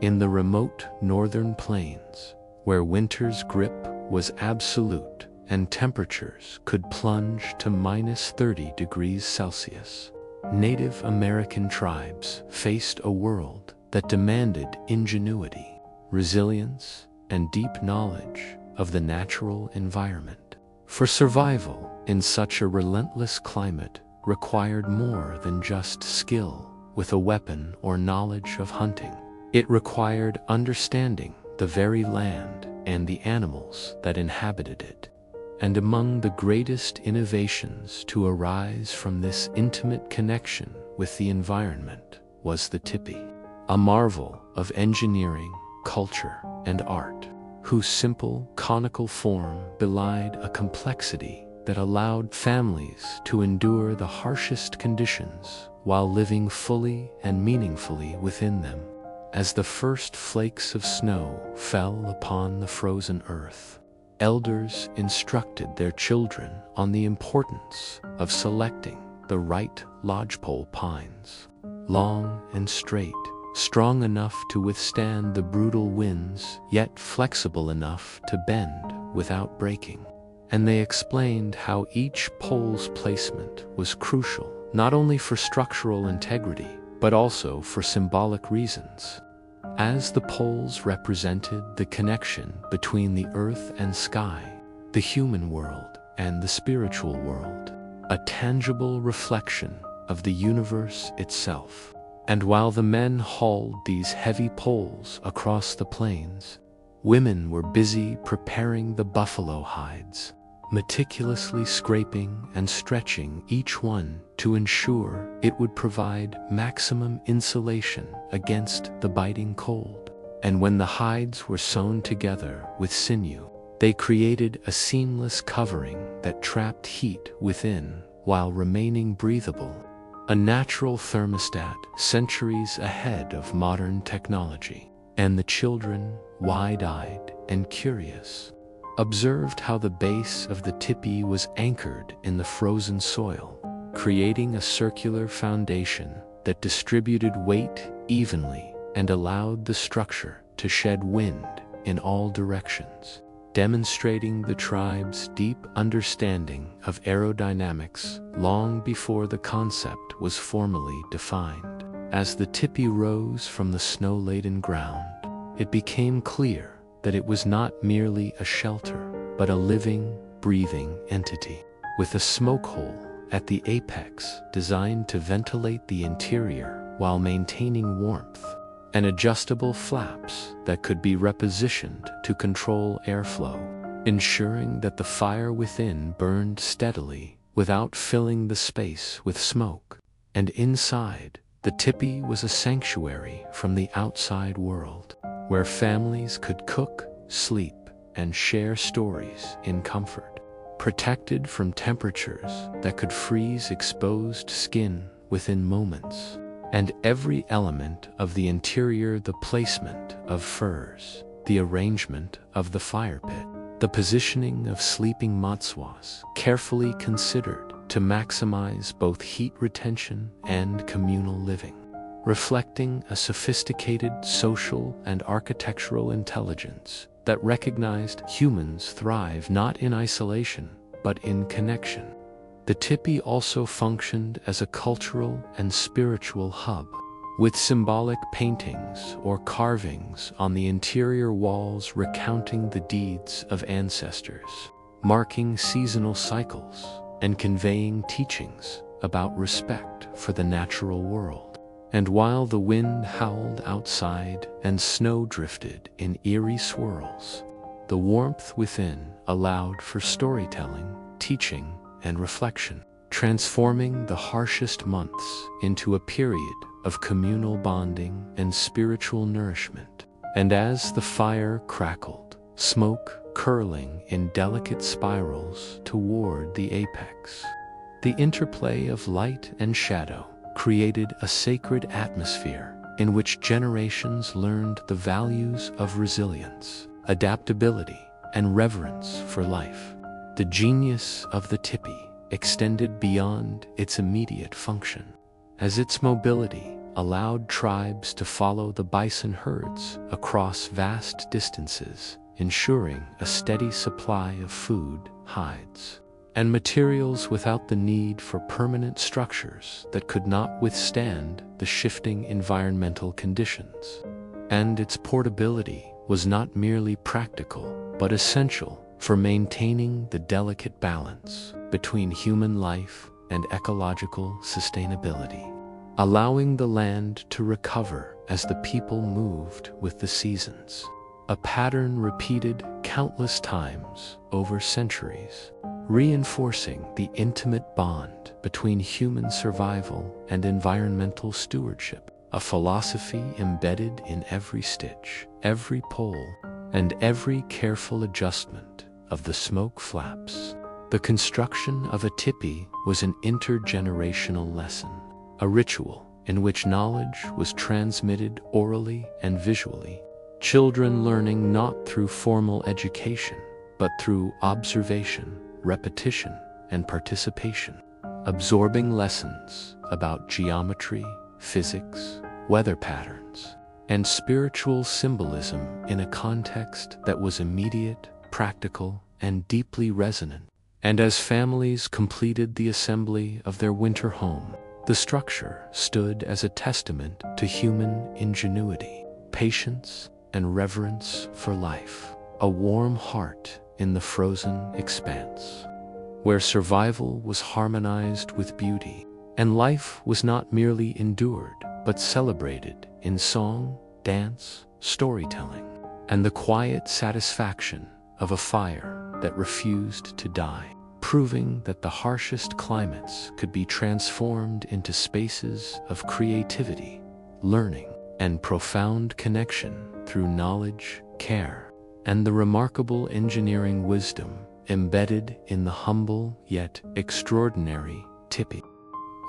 In the remote northern plains, where winter's grip was absolute and temperatures could plunge to -30 degrees Celsius, Native American tribes faced a world that demanded ingenuity, resilience, and deep knowledge of the natural environment. For survival in such a relentless climate required more than just skill with a weapon or knowledge of hunting. It required understanding the very land and the animals that inhabited it. And among the greatest innovations to arise from this intimate connection with the environment was the Tipi, a marvel of engineering, culture, and art, whose simple conical form belied a complexity that allowed families to endure the harshest conditions while living fully and meaningfully within them. As the first flakes of snow fell upon the frozen earth, elders instructed their children on the importance of selecting the right lodgepole pines, long and straight, strong enough to withstand the brutal winds, yet flexible enough to bend without breaking. And they explained how each pole's placement was crucial, not only for structural integrity, but also for symbolic reasons. As the poles represented the connection between the earth and sky, the human world and the spiritual world, a tangible reflection of the universe itself. And while the men hauled these heavy poles across the plains, women were busy preparing the buffalo hides, meticulously scraping and stretching each one to ensure it would provide maximum insulation against the biting cold. And when the hides were sewn together with sinew, they created a seamless covering that trapped heat within while remaining breathable, a natural thermostat centuries ahead of modern technology. And the children, wide-eyed and curious, observed how the base of the tipi was anchored in the frozen soil, creating a circular foundation that distributed weight evenly and allowed the structure to shed wind in all directions, demonstrating the tribe's deep understanding of aerodynamics long before the concept was formally defined. As the tipi rose from the snow-laden ground, it became clear that it was not merely a shelter, but a living, breathing entity, with a smoke hole at the apex designed to ventilate the interior while maintaining warmth, and adjustable flaps that could be repositioned to control airflow, ensuring that the fire within burned steadily without filling the space with smoke. And inside, the tipi was a sanctuary from the outside world, where families could cook, sleep, and share stories in comfort, protected from temperatures that could freeze exposed skin within moments. And every element of the interior, the placement of furs, the arrangement of the fire pit, the positioning of sleeping matswas, carefully considered to maximize both heat retention and communal living, reflecting a sophisticated social and architectural intelligence that recognized humans thrive not in isolation, but in connection. The tipi also functioned as a cultural and spiritual hub, with symbolic paintings or carvings on the interior walls recounting the deeds of ancestors, marking seasonal cycles, and conveying teachings about respect for the natural world. And while the wind howled outside and snow drifted in eerie swirls, the warmth within allowed for storytelling, teaching, and reflection, transforming the harshest months into a period of communal bonding and spiritual nourishment. And as the fire crackled, smoke curling in delicate spirals toward the apex, the interplay of light and shadow created a sacred atmosphere in which generations learned the values of resilience, adaptability, and reverence for life. The genius of the tipi extended beyond its immediate function, as its mobility allowed tribes to follow the bison herds across vast distances, ensuring a steady supply of food, hides, and materials without the need for permanent structures that could not withstand the shifting environmental conditions. And its portability was not merely practical, but essential for maintaining the delicate balance between human life and ecological sustainability, allowing the land to recover as the people moved with the seasons, a pattern repeated countless times over centuries, reinforcing the intimate bond between human survival and environmental stewardship, a philosophy embedded in every stitch, every pole, and every careful adjustment of the smoke flaps. The construction of a tipi was an intergenerational lesson, a ritual in which knowledge was transmitted orally and visually, children learning not through formal education, but through observation, repetition, and participation, absorbing lessons about geometry, physics, weather patterns, and spiritual symbolism in a context that was immediate, practical, and deeply resonant. And as families completed the assembly of their winter home, the structure stood as a testament to human ingenuity, patience, and reverence for life, a warm heart in the frozen expanse, where survival was harmonized with beauty, and life was not merely endured, but celebrated in song, dance, storytelling, and the quiet satisfaction of a fire that refused to die, proving that the harshest climates could be transformed into spaces of creativity, learning, and profound connection through knowledge, care, and the remarkable engineering wisdom embedded in the humble yet extraordinary Tipi.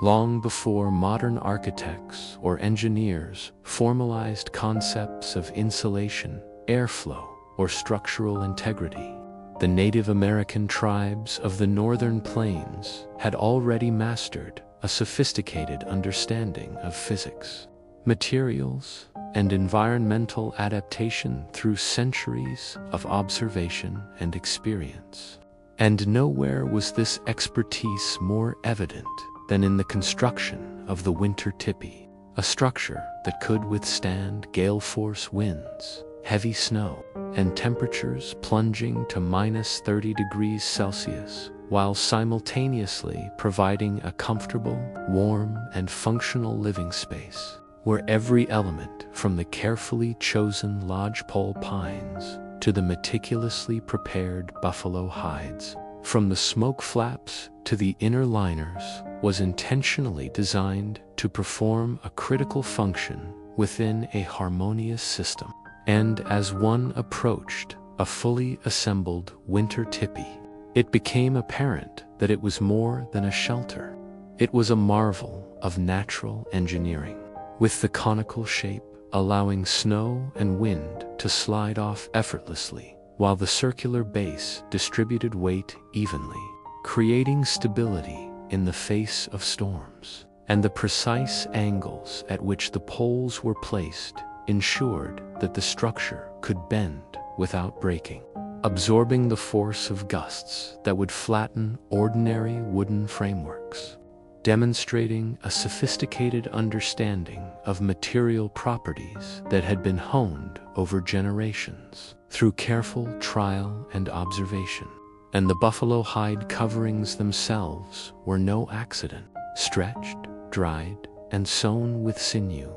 Long before modern architects or engineers formalized concepts of insulation, airflow, or structural integrity, the Native American tribes of the northern plains had already mastered a sophisticated understanding of physics, materials, and environmental adaptation through centuries of observation and experience. And nowhere was this expertise more evident than in the construction of the winter tipi, a structure that could withstand gale-force winds, heavy snow, and temperatures plunging to -30 degrees Celsius, while simultaneously providing a comfortable, warm, and functional living space, where every element, from the carefully chosen lodgepole pines to the meticulously prepared buffalo hides, from the smoke flaps to the inner liners, was intentionally designed to perform a critical function within a harmonious system. And as one approached a fully assembled winter tipi, it became apparent that it was more than a shelter. It was a marvel of natural engineering, with the conical shape allowing snow and wind to slide off effortlessly, while the circular base distributed weight evenly, creating stability in the face of storms. And the precise angles at which the poles were placed ensured that the structure could bend without breaking, absorbing the force of gusts that would flatten ordinary wooden frameworks, demonstrating a sophisticated understanding of material properties that had been honed over generations through careful trial and observation. And the buffalo hide coverings themselves were no accident. Stretched, dried, and sewn with sinew,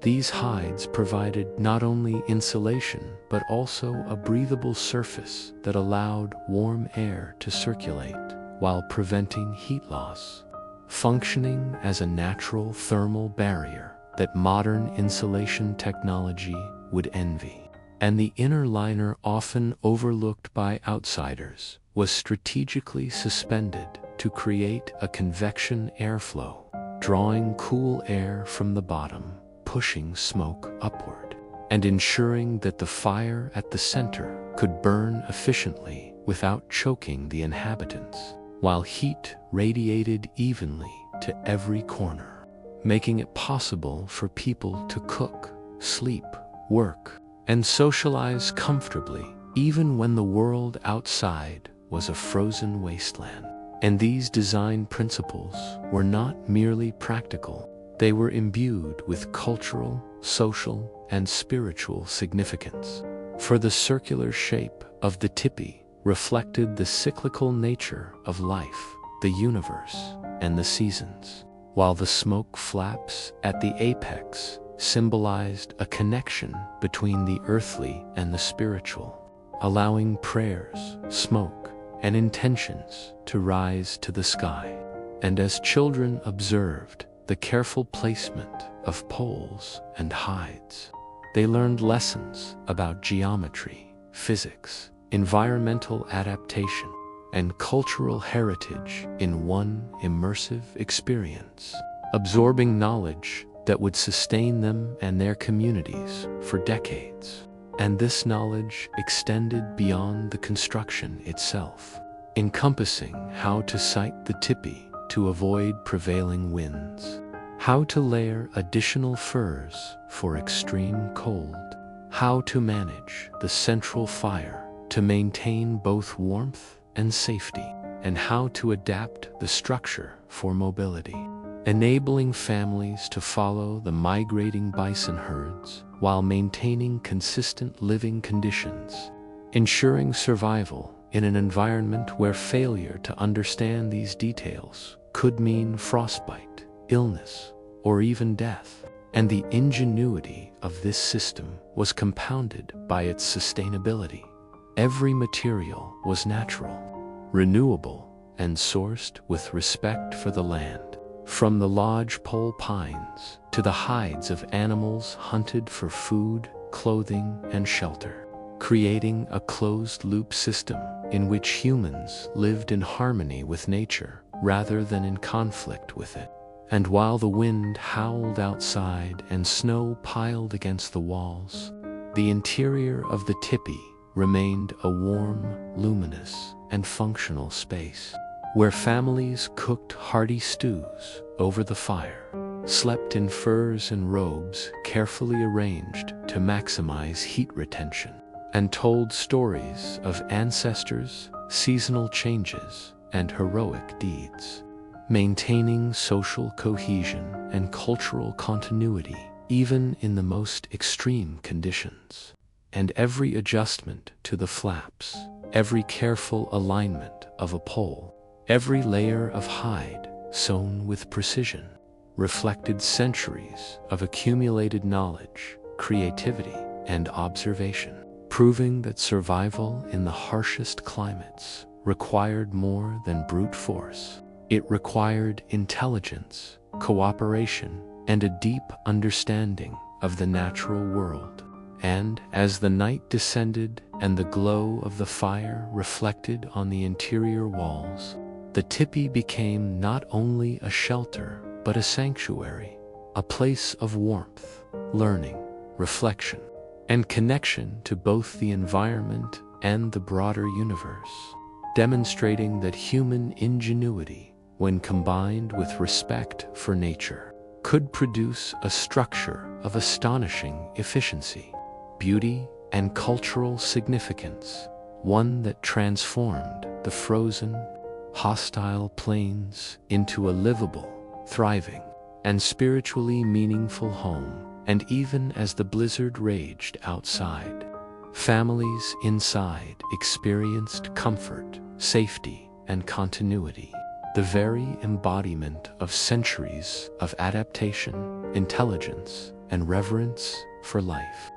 these hides provided not only insulation but also a breathable surface that allowed warm air to circulate while preventing heat loss, functioning as a natural thermal barrier that modern insulation technology would envy. And the inner liner, often overlooked by outsiders, was strategically suspended to create a convection airflow, drawing cool air from the bottom, pushing smoke upward, and ensuring that the fire at the center could burn efficiently without choking the inhabitants, while heat radiated evenly to every corner, making it possible for people to cook, sleep, work, and socialize comfortably, even when the world outside was a frozen wasteland. And these design principles were not merely practical, they were imbued with cultural, social, and spiritual significance. For the circular shape of the tipi reflected the cyclical nature of life, the universe, and the seasons, while the smoke flaps at the apex symbolized a connection between the earthly and the spiritual, allowing prayers, smoke, and intentions to rise to the sky. And as children observed the careful placement of poles and hides, they learned lessons about geometry, physics, environmental adaptation, and cultural heritage in one immersive experience, absorbing knowledge that would sustain them and their communities for decades. And this knowledge extended beyond the construction itself, encompassing how to site the tipi to avoid prevailing winds, how to layer additional furs for extreme cold, how to manage the central fire to maintain both warmth and safety, and how to adapt the structure for mobility, enabling families to follow the migrating bison herds while maintaining consistent living conditions, ensuring survival in an environment where failure to understand these details could mean frostbite, illness, or even death. And the ingenuity of this system was compounded by its sustainability. Every material was natural, renewable, and sourced with respect for the land, from the lodgepole pines to the hides of animals hunted for food, clothing, and shelter, creating a closed-loop system in which humans lived in harmony with nature rather than in conflict with it. And while the wind howled outside and snow piled against the walls, the interior of the tipi remained a warm, luminous, and functional space, where families cooked hearty stews over the fire, slept in furs and robes carefully arranged to maximize heat retention, and told stories of ancestors, seasonal changes, and heroic deeds, maintaining social cohesion and cultural continuity even in the most extreme conditions. And every adjustment to the flaps, every careful alignment of a pole, every layer of hide sewn with precision, reflected centuries of accumulated knowledge, creativity, and observation, proving that survival in the harshest climates required more than brute force. It required intelligence, cooperation, and a deep understanding of the natural world. And as the night descended and the glow of the fire reflected on the interior walls, the tipi became not only a shelter but a sanctuary, a place of warmth, learning, reflection, and connection to both the environment and the broader universe, demonstrating that human ingenuity, when combined with respect for nature, could produce a structure of astonishing efficiency, beauty, and cultural significance, one that transformed the frozen, hostile plains into a livable, thriving, and spiritually meaningful home. And even as the blizzard raged outside, families inside experienced comfort, safety, and continuity, the very embodiment of centuries of adaptation, intelligence, and reverence for life,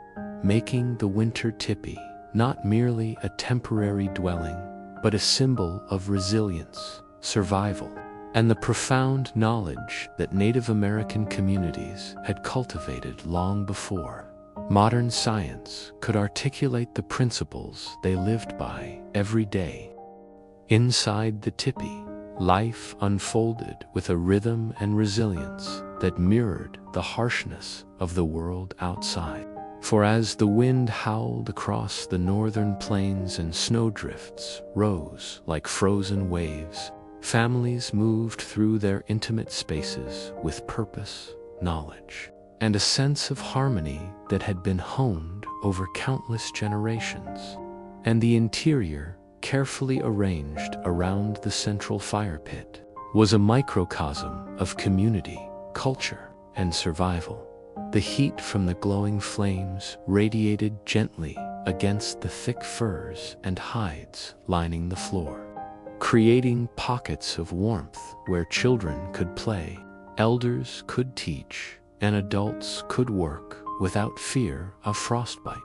making the winter tipi not merely a temporary dwelling, but a symbol of resilience, survival, and the profound knowledge that Native American communities had cultivated long before modern science could articulate the principles they lived by every day. Inside the tipi, life unfolded with a rhythm and resilience that mirrored the harshness of the world outside. For as the wind howled across the northern plains and snowdrifts rose like frozen waves, families moved through their intimate spaces with purpose, knowledge, and a sense of harmony that had been honed over countless generations. And the interior, carefully arranged around the central fire pit, was a microcosm of community, culture, and survival. The heat from the glowing flames radiated gently against the thick furs and hides lining the floor, creating pockets of warmth where children could play, elders could teach, and adults could work without fear of frostbite,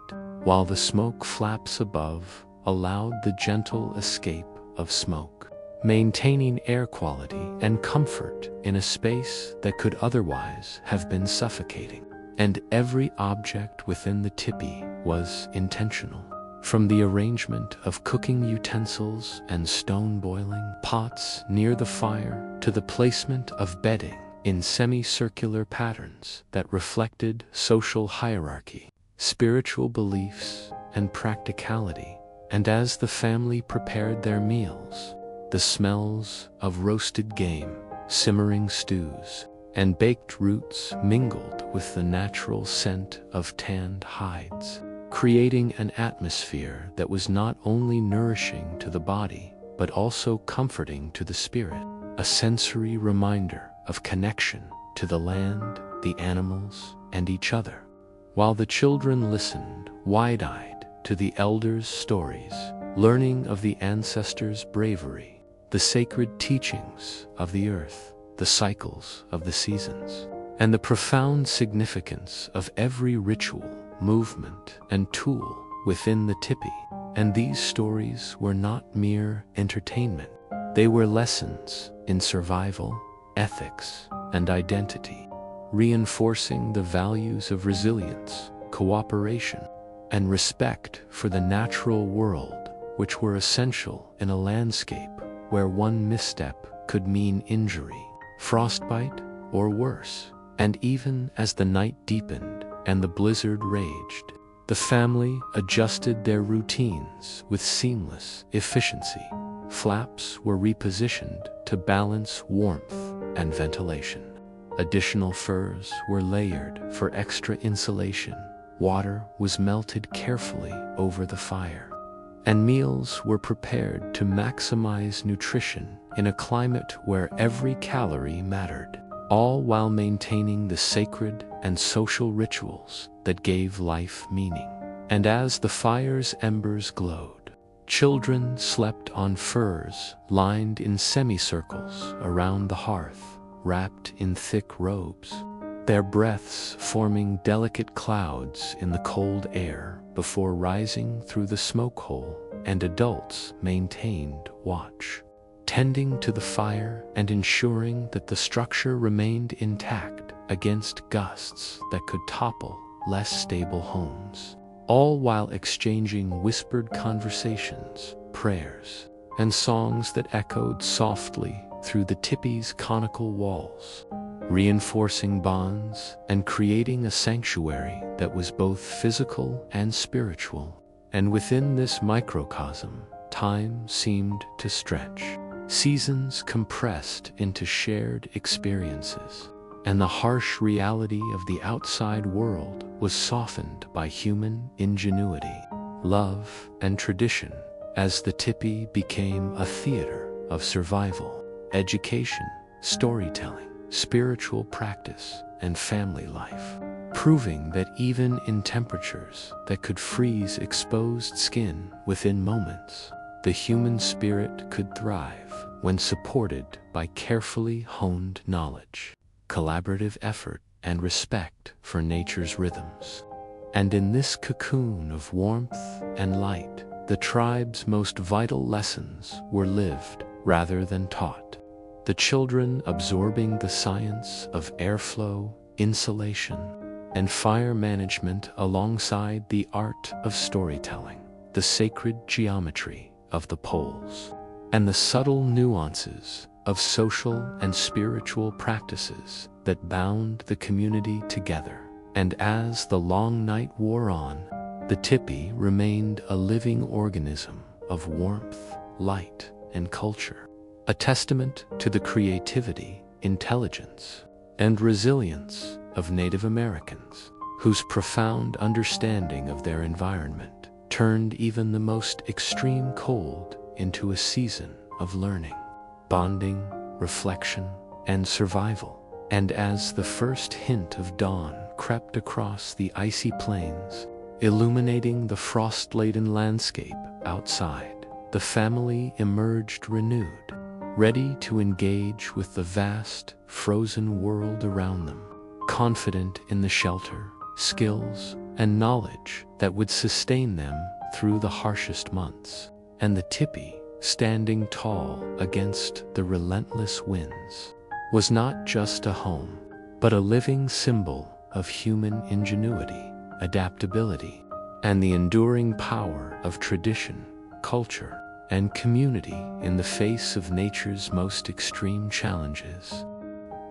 while the smoke flaps above allowed the gentle escape of smoke, maintaining air quality and comfort in a space that could otherwise have been suffocating. And every object within the tipi was intentional. From the arrangement of cooking utensils and stone boiling pots near the fire to the placement of bedding in semicircular patterns that reflected social hierarchy, spiritual beliefs, and practicality. And as the family prepared their meals, the smells of roasted game, simmering stews, and baked roots mingled with the natural scent of tanned hides, creating an atmosphere that was not only nourishing to the body, but also comforting to the spirit, a sensory reminder of connection to the land, the animals, and each other. While the children listened, wide-eyed, to the elders' stories, learning of the ancestors' bravery, the sacred teachings of the earth, the cycles of the seasons, and the profound significance of every ritual, movement, and tool within the tipi. And these stories were not mere entertainment. They were lessons in survival, ethics, and identity, reinforcing the values of resilience, cooperation, and respect for the natural world, which were essential in a landscape where one misstep could mean injury, frostbite, or worse. And even as the night deepened and the blizzard raged, the family adjusted their routines with seamless efficiency. Flaps were repositioned to balance warmth and ventilation. Additional furs were layered for extra insulation. Water was melted carefully over the fire, and meals were prepared to maximize nutrition in a climate where every calorie mattered, all while maintaining the sacred and social rituals that gave life meaning. And as the fire's embers glowed, children slept on furs lined in semicircles around the hearth, wrapped in thick robes, their breaths forming delicate clouds in the cold air before rising through the smoke hole. And adults maintained watch, tending to the fire and ensuring that the structure remained intact against gusts that could topple less stable homes, all while exchanging whispered conversations, prayers, and songs that echoed softly through the tipi's conical walls, reinforcing bonds and creating a sanctuary that was both physical and spiritual. And within this microcosm, time seemed to stretch, seasons compressed into shared experiences, and the harsh reality of the outside world was softened by human ingenuity, love, and tradition, as the tipi became a theater of survival, education, storytelling, spiritual practice, and family life, proving that even in temperatures that could freeze exposed skin within moments, the human spirit could thrive when supported by carefully honed knowledge, collaborative effort, and respect for nature's rhythms. And in this cocoon of warmth and light, the tribe's most vital lessons were lived rather than taught, the children absorbing the science of airflow, insulation, and fire management alongside the art of storytelling, the sacred geometry of the poles, and the subtle nuances of social and spiritual practices that bound the community together. And as the long night wore on, the tipi remained a living organism of warmth, light, and culture, a testament to the creativity, intelligence, and resilience of Native Americans, whose profound understanding of their environment turned even the most extreme cold into a season of learning, bonding, reflection, and survival. And as the first hint of dawn crept across the icy plains, illuminating the frost-laden landscape outside, the family emerged renewed, ready to engage with the vast, frozen world around them, confident in the shelter, skills, and knowledge that would sustain them through the harshest months. And the Tipi, standing tall against the relentless winds, was not just a home, but a living symbol of human ingenuity, adaptability, and the enduring power of tradition, culture, and community in the face of nature's most extreme challenges.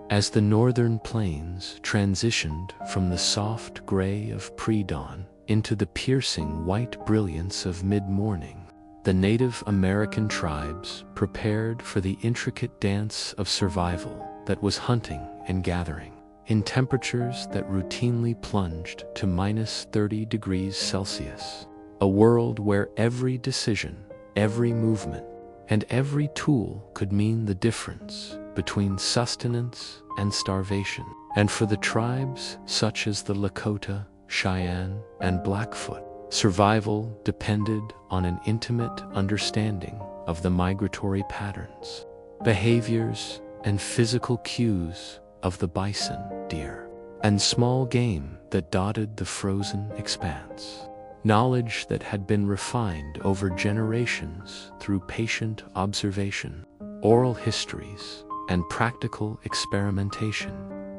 As the northern plains transitioned from the soft gray of pre-dawn into the piercing white brilliance of mid-morning, the Native American tribes prepared for the intricate dance of survival that was hunting and gathering in temperatures that routinely plunged to -30 degrees Celsius, a world where every decision, every movement, and every tool could mean the difference between sustenance and starvation. And for the tribes such as the Lakota, Cheyenne, and Blackfoot, survival depended on an intimate understanding of the migratory patterns, behaviors, and physical cues of the bison, deer, and small game that dotted the frozen expanse. Knowledge that had been refined over generations through patient observation, oral histories, and practical experimentation.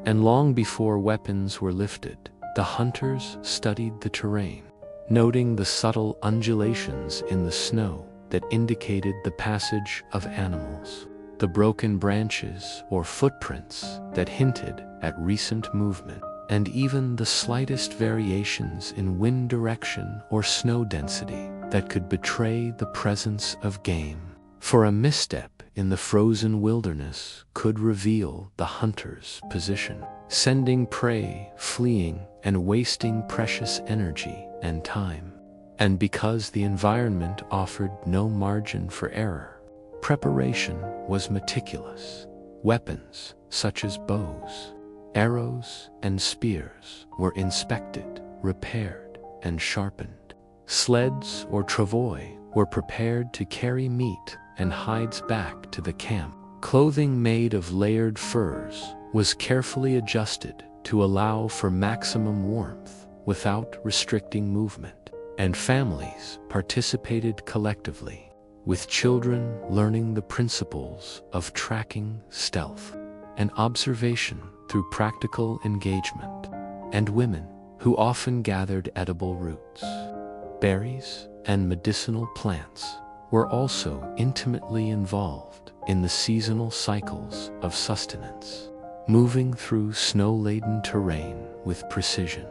And long before weapons were lifted, the hunters studied the terrain, noting the subtle undulations in the snow that indicated the passage of animals, the broken branches or footprints that hinted at recent movement, and even the slightest variations in wind direction or snow density that could betray the presence of game. For a misstep in the frozen wilderness could reveal the hunter's position, sending prey fleeing and wasting precious energy and time. And because the environment offered no margin for error, preparation was meticulous. Weapons such as bows, arrows, and spears were inspected, repaired, and sharpened. Sleds or travois were prepared to carry meat and hides back to the camp. Clothing made of layered furs was carefully adjusted to allow for maximum warmth without restricting movement, and families participated collectively, with children learning the principles of tracking, stealth, and observation through practical engagement, and women who often gathered edible roots, berries, and medicinal plants were also intimately involved in the seasonal cycles of sustenance, moving through snow-laden terrain with precision,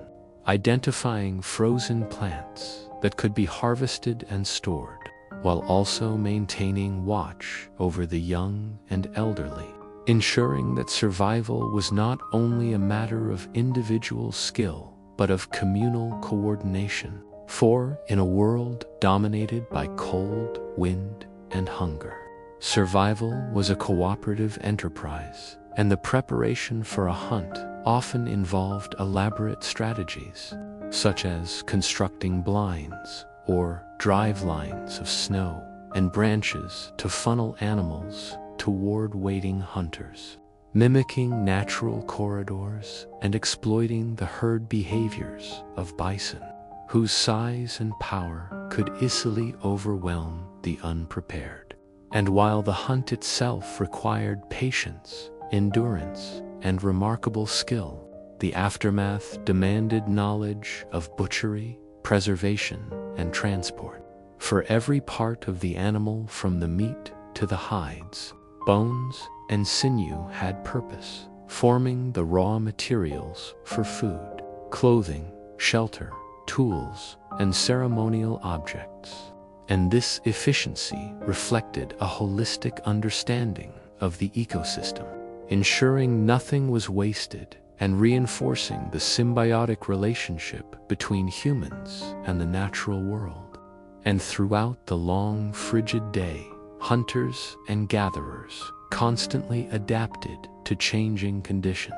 identifying frozen plants that could be harvested and stored, while also maintaining watch over the young and elderly, ensuring that survival was not only a matter of individual skill, but of communal coordination. For in a world dominated by cold, wind, and hunger, survival was a cooperative enterprise, and the preparation for a hunt often involved elaborate strategies, such as constructing blinds or drive lines of snow and branches to funnel animals toward waiting hunters, mimicking natural corridors and exploiting the herd behaviors of bison, whose size and power could easily overwhelm the unprepared. And while the hunt itself required patience, endurance, and remarkable skill, the aftermath demanded knowledge of butchery, preservation, and transport. For every part of the animal, from the meat to the hides, bones, and sinew, had purpose, forming the raw materials for food, clothing, shelter, tools, and ceremonial objects. And this efficiency reflected a holistic understanding of the ecosystem, ensuring nothing was wasted and reinforcing the symbiotic relationship between humans and the natural world. And throughout the long, frigid day, hunters and gatherers constantly adapted to changing conditions,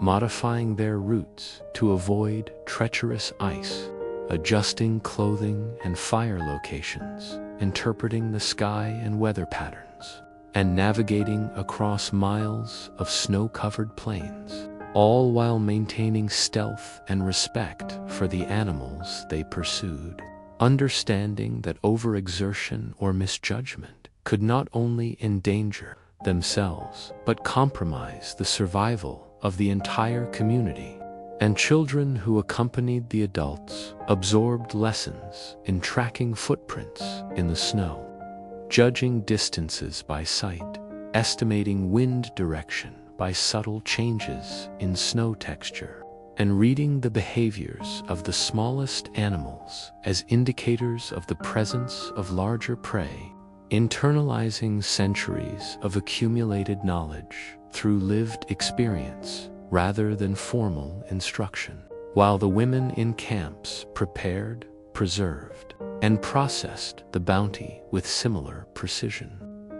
modifying their routes to avoid treacherous ice, adjusting clothing and fire locations, interpreting the sky and weather patterns, and navigating across miles of snow-covered plains, all while maintaining stealth and respect for the animals they pursued, understanding that overexertion or misjudgment could not only endanger themselves but compromise the survival of the entire community. And children who accompanied the adults absorbed lessons in tracking footprints in the snow, judging distances by sight, estimating wind direction by subtle changes in snow texture, and reading the behaviors of the smallest animals as indicators of the presence of larger prey, internalizing centuries of accumulated knowledge through lived experience rather than formal instruction, while the women in camps prepared, preserved, and processed the bounty with similar precision,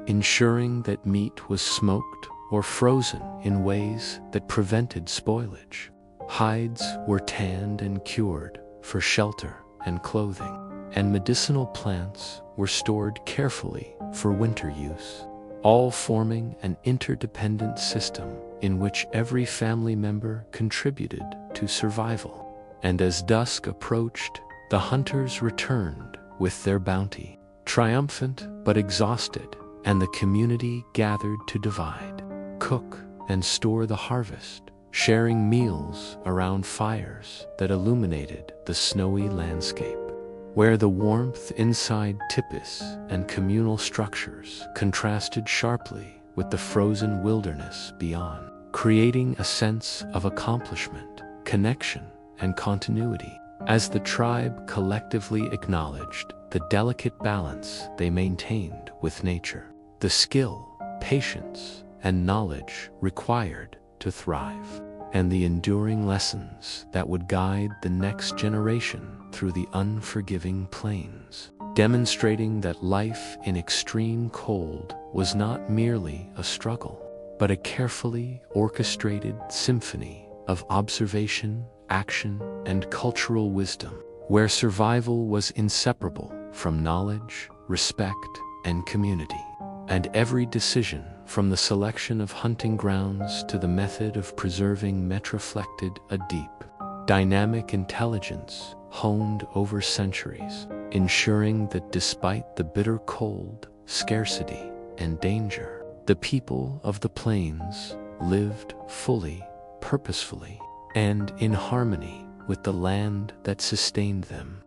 ensuring that meat was smoked or frozen in ways that prevented spoilage. Hides were tanned and cured for shelter and clothing, and medicinal plants were stored carefully for winter use, all forming an interdependent system in which every family member contributed to survival. And as dusk approached, the hunters returned with their bounty, triumphant but exhausted, and the community gathered to divide, cook, and store the harvest, sharing meals around fires that illuminated the snowy landscape, where the warmth inside Tipis and communal structures contrasted sharply with the frozen wilderness beyond, creating a sense of accomplishment, connection, and continuity, as the tribe collectively acknowledged the delicate balance they maintained with nature, the skill, patience, and knowledge required to thrive, and the enduring lessons that would guide the next generation through the unforgiving plains, demonstrating that life in extreme cold was not merely a struggle, but a carefully orchestrated symphony of observation, action, and cultural wisdom, where survival was inseparable from knowledge, respect, and community. And every decision, from the selection of hunting grounds to the method of preserving meat, reflected a deep, dynamic intelligence honed over centuries, ensuring that despite the bitter cold, scarcity, and danger, the people of the plains lived fully, purposefully, and in harmony with the land that sustained them.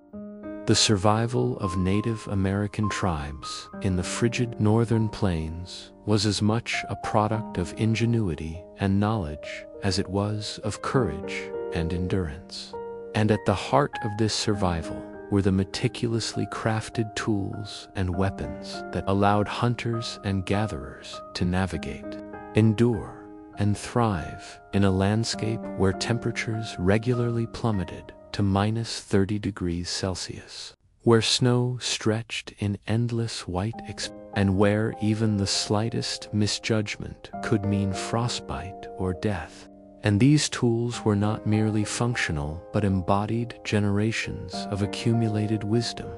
The survival of Native American tribes in the frigid northern plains was as much a product of ingenuity and knowledge as it was of courage and endurance. And at the heart of this survival were the meticulously crafted tools and weapons that allowed hunters and gatherers to navigate, endure, and thrive in a landscape where temperatures regularly plummeted to -30 degrees Celsius, where snow stretched in endless white and where even the slightest misjudgment could mean frostbite or death. And these tools were not merely functional but embodied generations of accumulated wisdom,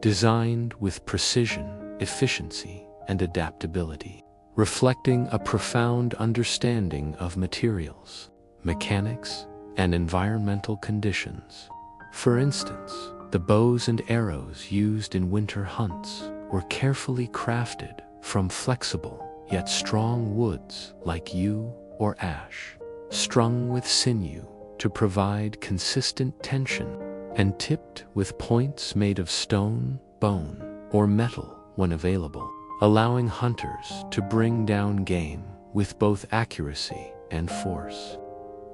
designed with precision, efficiency, and adaptability, reflecting a profound understanding of materials, mechanics, and environmental conditions. For instance, the bows and arrows used in winter hunts were carefully crafted from flexible yet strong woods like yew or ash, strung with sinew to provide consistent tension, and tipped with points made of stone, bone, or metal when available, allowing hunters to bring down game with both accuracy and force.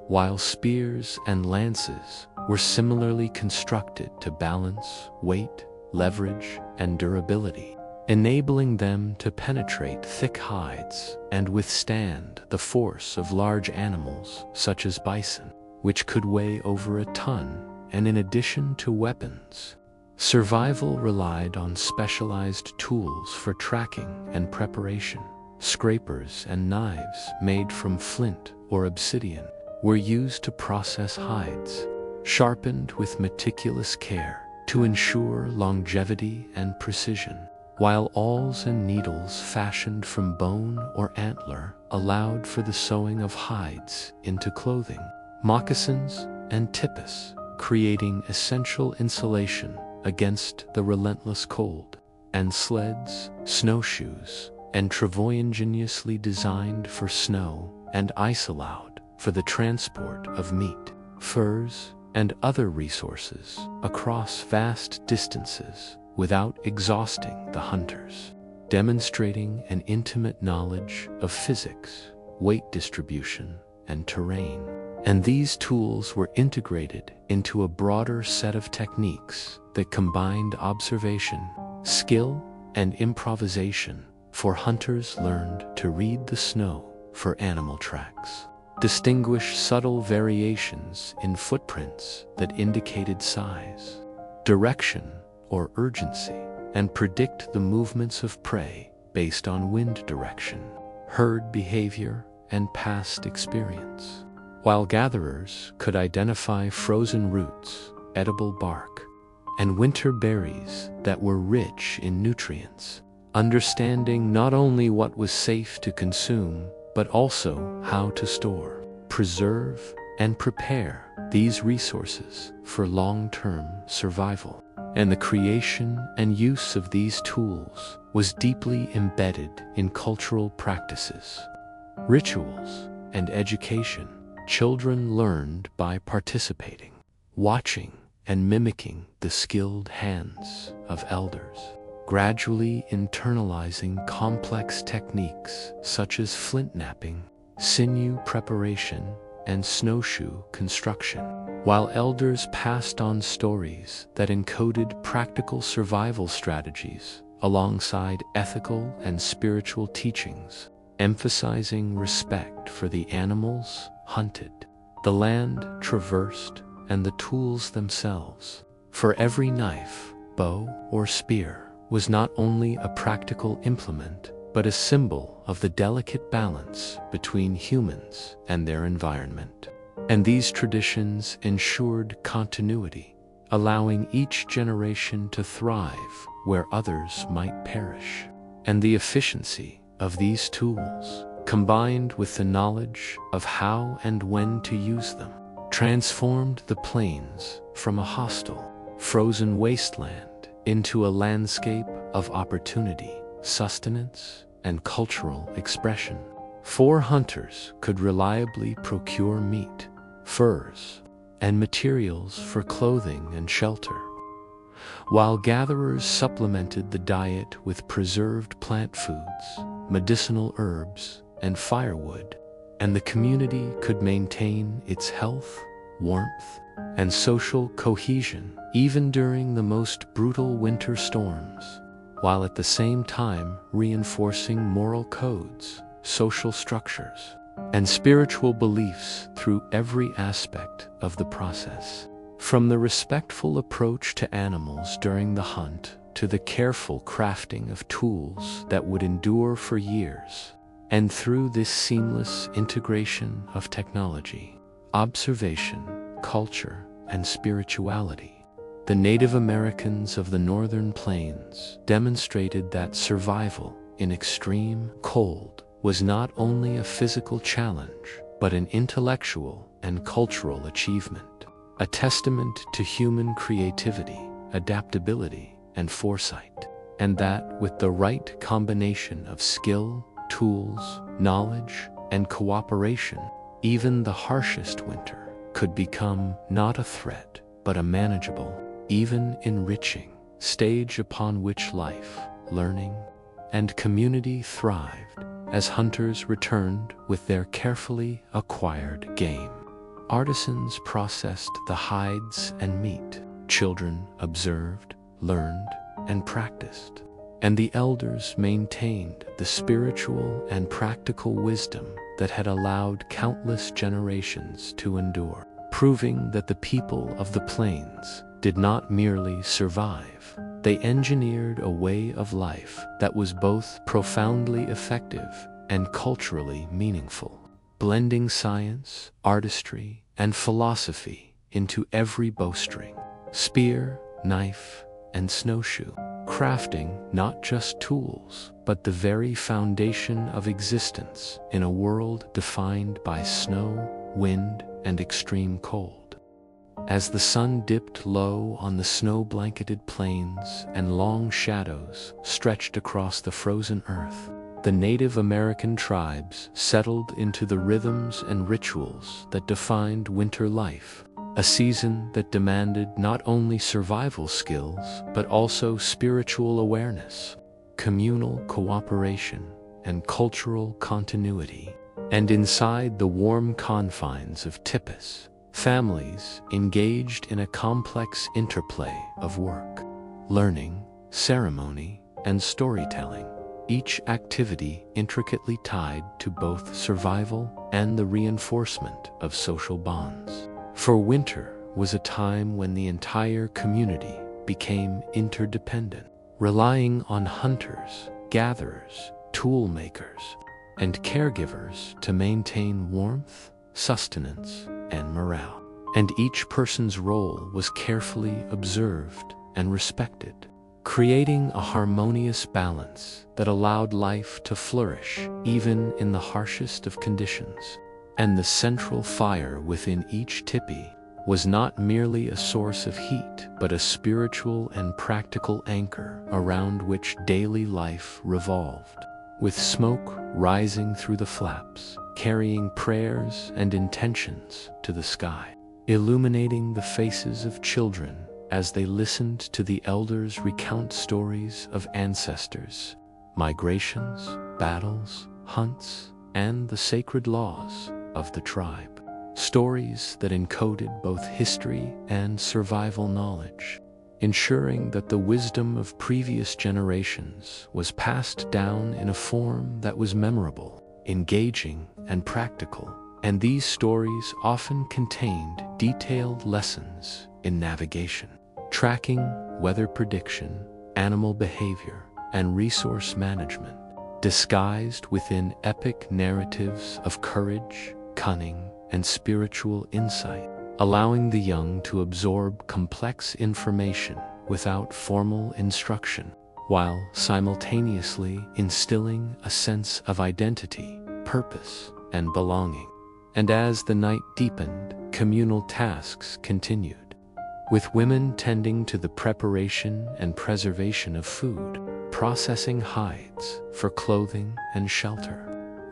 While spears and lances were similarly constructed to balance weight, leverage, and durability, enabling them to penetrate thick hides and withstand the force of large animals such as bison, which could weigh over a ton. And in addition to weapons, survival relied on specialized tools for tracking and preparation. Scrapers and knives made from flint or obsidian were used to process hides, sharpened with meticulous care to ensure longevity and precision, while awls and needles fashioned from bone or antler allowed for the sewing of hides into clothing. Moccasins and tipis, creating essential insulation against the relentless cold, and sleds, snowshoes, and travois ingeniously designed for snow and ice allowed for the transport of meat, furs, and other resources across vast distances without exhausting the hunters, demonstrating an intimate knowledge of physics, weight distribution, and terrain. And these tools were integrated into a broader set of techniques that combined observation, skill, and improvisation, for hunters learned to read the snow for animal tracks, distinguish subtle variations in footprints that indicated size, direction, or urgency, and predict the movements of prey based on wind direction, herd behavior, and past experience. While gatherers could identify frozen roots, edible bark, and winter berries that were rich in nutrients, understanding not only what was safe to consume, but also how to store, preserve, and prepare these resources for long-term survival. And the creation and use of these tools was deeply embedded in cultural practices, rituals, and education. Children learned by participating, watching, and mimicking the skilled hands of elders, gradually internalizing complex techniques such as flint knapping, sinew preparation, and snowshoe construction, while elders passed on stories that encoded practical survival strategies alongside ethical and spiritual teachings, emphasizing respect for the animals hunted, the land traversed, and the tools themselves. For every knife, bow, or spear was not only a practical implement, but a symbol of the delicate balance between humans and their environment. And these traditions ensured continuity, allowing each generation to thrive where others might perish. And the efficiency of these tools, combined with the knowledge of how and when to use them, transformed the plains from a hostile, frozen wasteland into a landscape of opportunity, sustenance, and cultural expression. For hunters could reliably procure meat, furs, and materials for clothing and shelter, while gatherers supplemented the diet with preserved plant foods, medicinal herbs, and firewood, and the community could maintain its health, warmth, and social cohesion even during the most brutal winter storms, while at the same time reinforcing moral codes, social structures, and spiritual beliefs through every aspect of the process. From the respectful approach to animals during the hunt to the careful crafting of tools that would endure for years, and through this seamless integration of technology, observation, culture, and spirituality, the Native Americans of the Northern Plains demonstrated that survival in extreme cold was not only a physical challenge, but an intellectual and cultural achievement, a testament to human creativity, adaptability, and foresight, and that with the right combination of skill, tools, knowledge, and cooperation, even the harshest winter could become not a threat, but a manageable, even enriching stage upon which life, learning, and community thrived as hunters returned with their carefully acquired game. Artisans processed the hides and meat. Children observed, learned, and practiced, and the elders maintained the spiritual and practical wisdom that had allowed countless generations to endure, proving that the people of the plains did not merely survive. They engineered a way of life that was both profoundly effective and culturally meaningful, blending science, artistry, and philosophy into every bowstring, spear, knife, and snowshoe, crafting not just tools, but the very foundation of existence in a world defined by snow, wind, and extreme cold. As the sun dipped low on the snow-blanketed plains and long shadows stretched across the frozen earth, the Native American tribes settled into the rhythms and rituals that defined winter life, a season that demanded not only survival skills but also spiritual awareness, communal cooperation, and cultural continuity. And inside the warm confines of Tipis, families engaged in a complex interplay of work, learning, ceremony, and storytelling, each activity intricately tied to both survival and the reinforcement of social bonds. For winter was a time when the entire community became interdependent, relying on hunters, gatherers, tool makers, and caregivers to maintain warmth, sustenance, and morale. And each person's role was carefully observed and respected, creating a harmonious balance that allowed life to flourish even in the harshest of conditions. And the central fire within each tipi was not merely a source of heat, but a spiritual and practical anchor around which daily life revolved, with smoke rising through the flaps, carrying prayers and intentions to the sky, illuminating the faces of children as they listened to the elders recount stories of ancestors, migrations, battles, hunts, and the sacred laws of the tribe. Stories that encoded both history and survival knowledge, ensuring that the wisdom of previous generations was passed down in a form that was memorable, engaging, and practical. And these stories often contained detailed lessons in navigation, tracking, weather prediction, animal behavior, and resource management, disguised within epic narratives of courage, cunning, and spiritual insight, allowing the young to absorb complex information without formal instruction, while simultaneously instilling a sense of identity, purpose, and belonging. And as the night deepened, communal tasks continued, with women tending to the preparation and preservation of food, processing hides for clothing and shelter,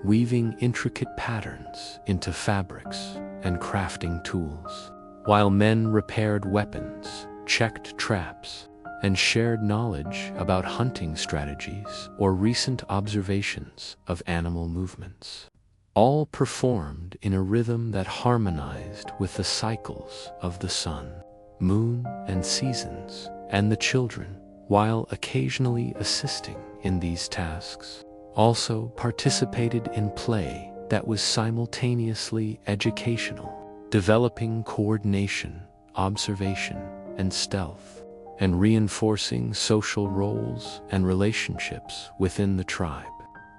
weaving intricate patterns into fabrics and crafting tools, while men repaired weapons, checked traps, and shared knowledge about hunting strategies or recent observations of animal movements, all performed in a rhythm that harmonized with the cycles of the sun, moon, and seasons. And the children, while occasionally assisting in these tasks, also participated in play that was simultaneously educational, developing coordination, observation, and stealth, and reinforcing social roles and relationships within the tribe.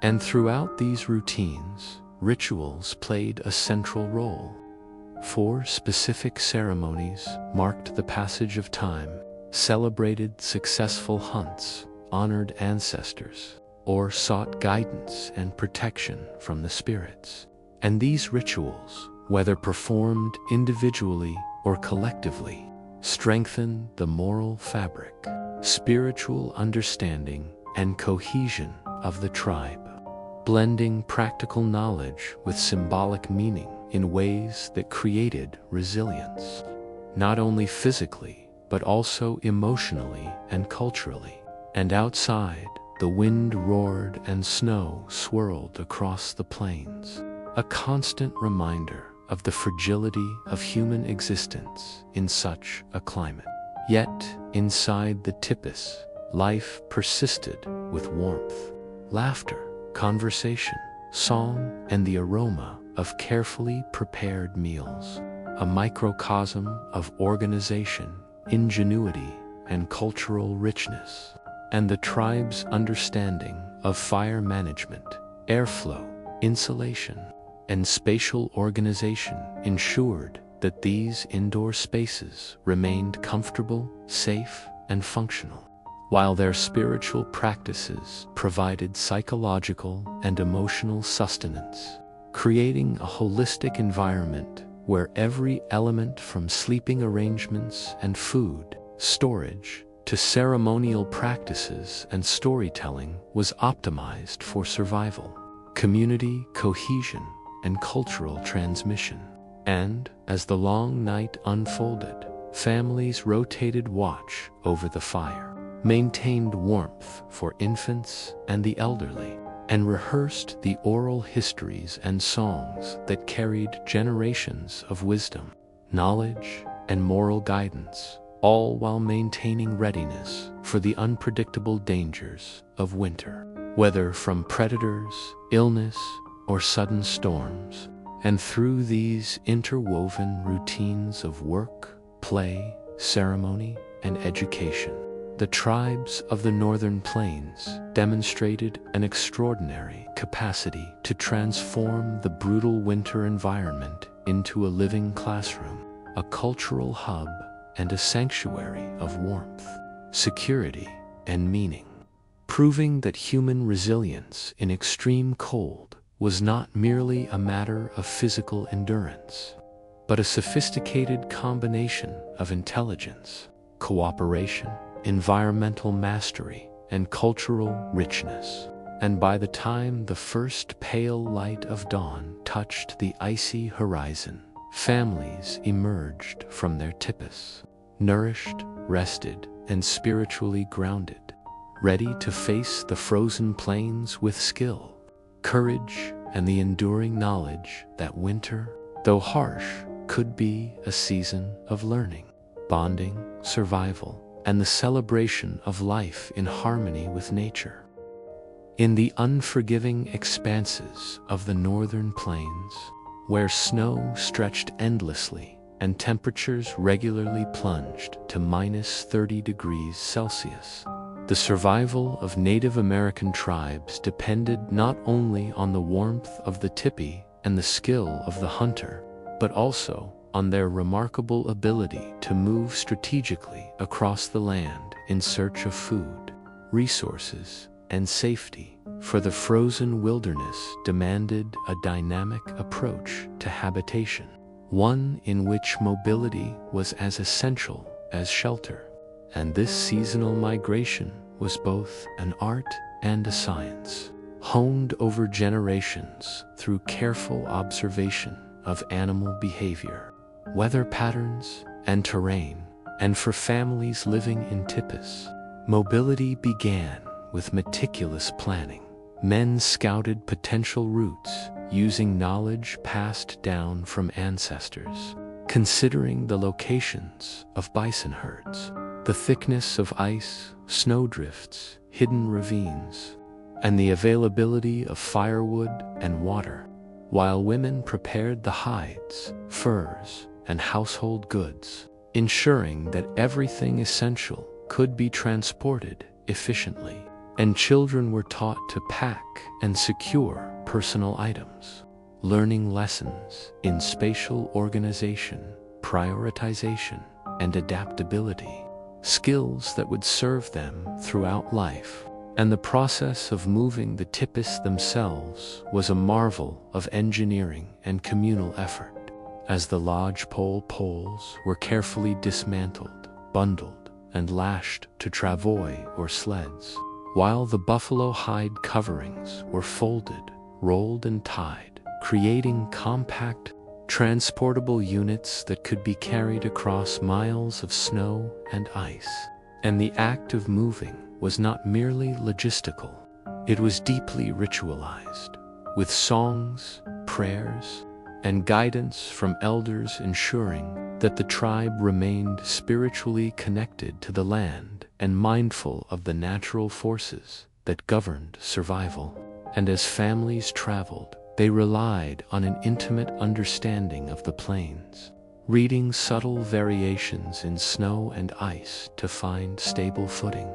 And throughout these routines, rituals played a central role. 4 specific ceremonies marked the passage of time, celebrated successful hunts, honored ancestors, or sought guidance and protection from the spirits. And these rituals, whether performed individually or collectively, strengthened the moral fabric, spiritual understanding, and cohesion of the tribe, blending practical knowledge with symbolic meaning in ways that created resilience, not only physically, but also emotionally and culturally. And outside, the wind roared and snow swirled across the plains, a constant reminder of the fragility of human existence in such a climate. Yet, inside the Tipis, life persisted with warmth, laughter, conversation, song, and the aroma of carefully prepared meals, a microcosm of organization, ingenuity, and cultural richness. And the tribe's understanding of fire management, airflow, insulation, and spatial organization ensured that these indoor spaces remained comfortable, safe, and functional, while their spiritual practices provided psychological and emotional sustenance, creating a holistic environment where every element from sleeping arrangements and food, storage, to ceremonial practices and storytelling was optimized for survival, community cohesion, and cultural transmission. And, as the long night unfolded, families rotated watch over the fire, maintained warmth for infants and the elderly, and rehearsed the oral histories and songs that carried generations of wisdom, knowledge, and moral guidance, all while maintaining readiness for the unpredictable dangers of winter, whether from predators, illness, or sudden storms. And through these interwoven routines of work, play, ceremony, and education, the tribes of the Northern Plains demonstrated an extraordinary capacity to transform the brutal winter environment into a living classroom, a cultural hub, and a sanctuary of warmth, security, and meaning, proving that human resilience in extreme cold was not merely a matter of physical endurance, but a sophisticated combination of intelligence, cooperation, environmental mastery, and cultural richness. And by the time the first pale light of dawn touched the icy horizon, families emerged from their tipis, nourished, rested, and spiritually grounded, ready to face the frozen plains with skill, courage, and the enduring knowledge that winter, though harsh, could be a season of learning, bonding, survival, and the celebration of life in harmony with nature. In the unforgiving expanses of the northern plains, where snow stretched endlessly and temperatures regularly plunged to -30 degrees Celsius, the survival of Native American tribes depended not only on the warmth of the tipi and the skill of the hunter, but also on their remarkable ability to move strategically across the land in search of food, resources, and safety, for the frozen wilderness demanded a dynamic approach to habitation, one in which mobility was as essential as shelter. And this seasonal migration was both an art and a science, honed over generations through careful observation of animal behavior, weather patterns, and terrain. And for families living in tipis, mobility began with meticulous planning. Men scouted potential routes using knowledge passed down from ancestors, considering the locations of bison herds, the thickness of ice, snowdrifts, hidden ravines, and the availability of firewood and water, while women prepared the hides, furs, and household goods, ensuring that everything essential could be transported efficiently, and children were taught to pack and secure personal items, learning lessons in spatial organization, prioritization, and adaptability, skills that would serve them throughout life. And the process of moving the tipis themselves was a marvel of engineering and communal effort, as the lodgepole poles were carefully dismantled, bundled, and lashed to travois or sleds, while the buffalo hide coverings were folded, rolled, and tied, creating compact, transportable units that could be carried across miles of snow and ice. And the act of moving was not merely logistical, it was deeply ritualized, with songs, prayers, and guidance from elders ensuring that the tribe remained spiritually connected to the land and mindful of the natural forces that governed survival. And as families traveled, they relied on an intimate understanding of the plains, reading subtle variations in snow and ice to find stable footing,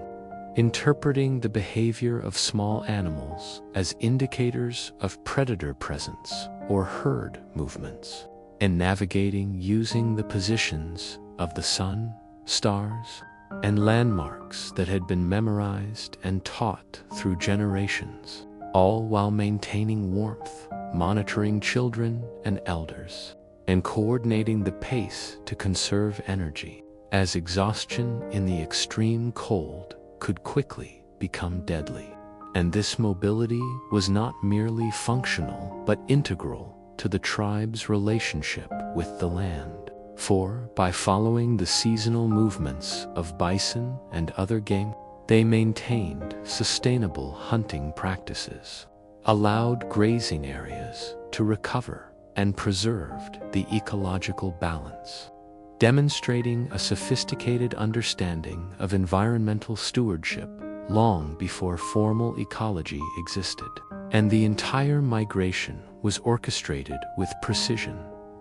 interpreting the behavior of small animals as indicators of predator presence or herd movements, and navigating using the positions of the sun, stars, and landmarks that had been memorized and taught through generations, all while maintaining warmth, monitoring children and elders, and coordinating the pace to conserve energy, as exhaustion in the extreme cold could quickly become deadly. And this mobility was not merely functional but integral to the tribe's relationship with the land. For, by following the seasonal movements of bison and other game, they maintained sustainable hunting practices, allowed grazing areas to recover, and preserved the ecological balance, demonstrating a sophisticated understanding of environmental stewardship long before formal ecology existed. And the entire migration was orchestrated with precision.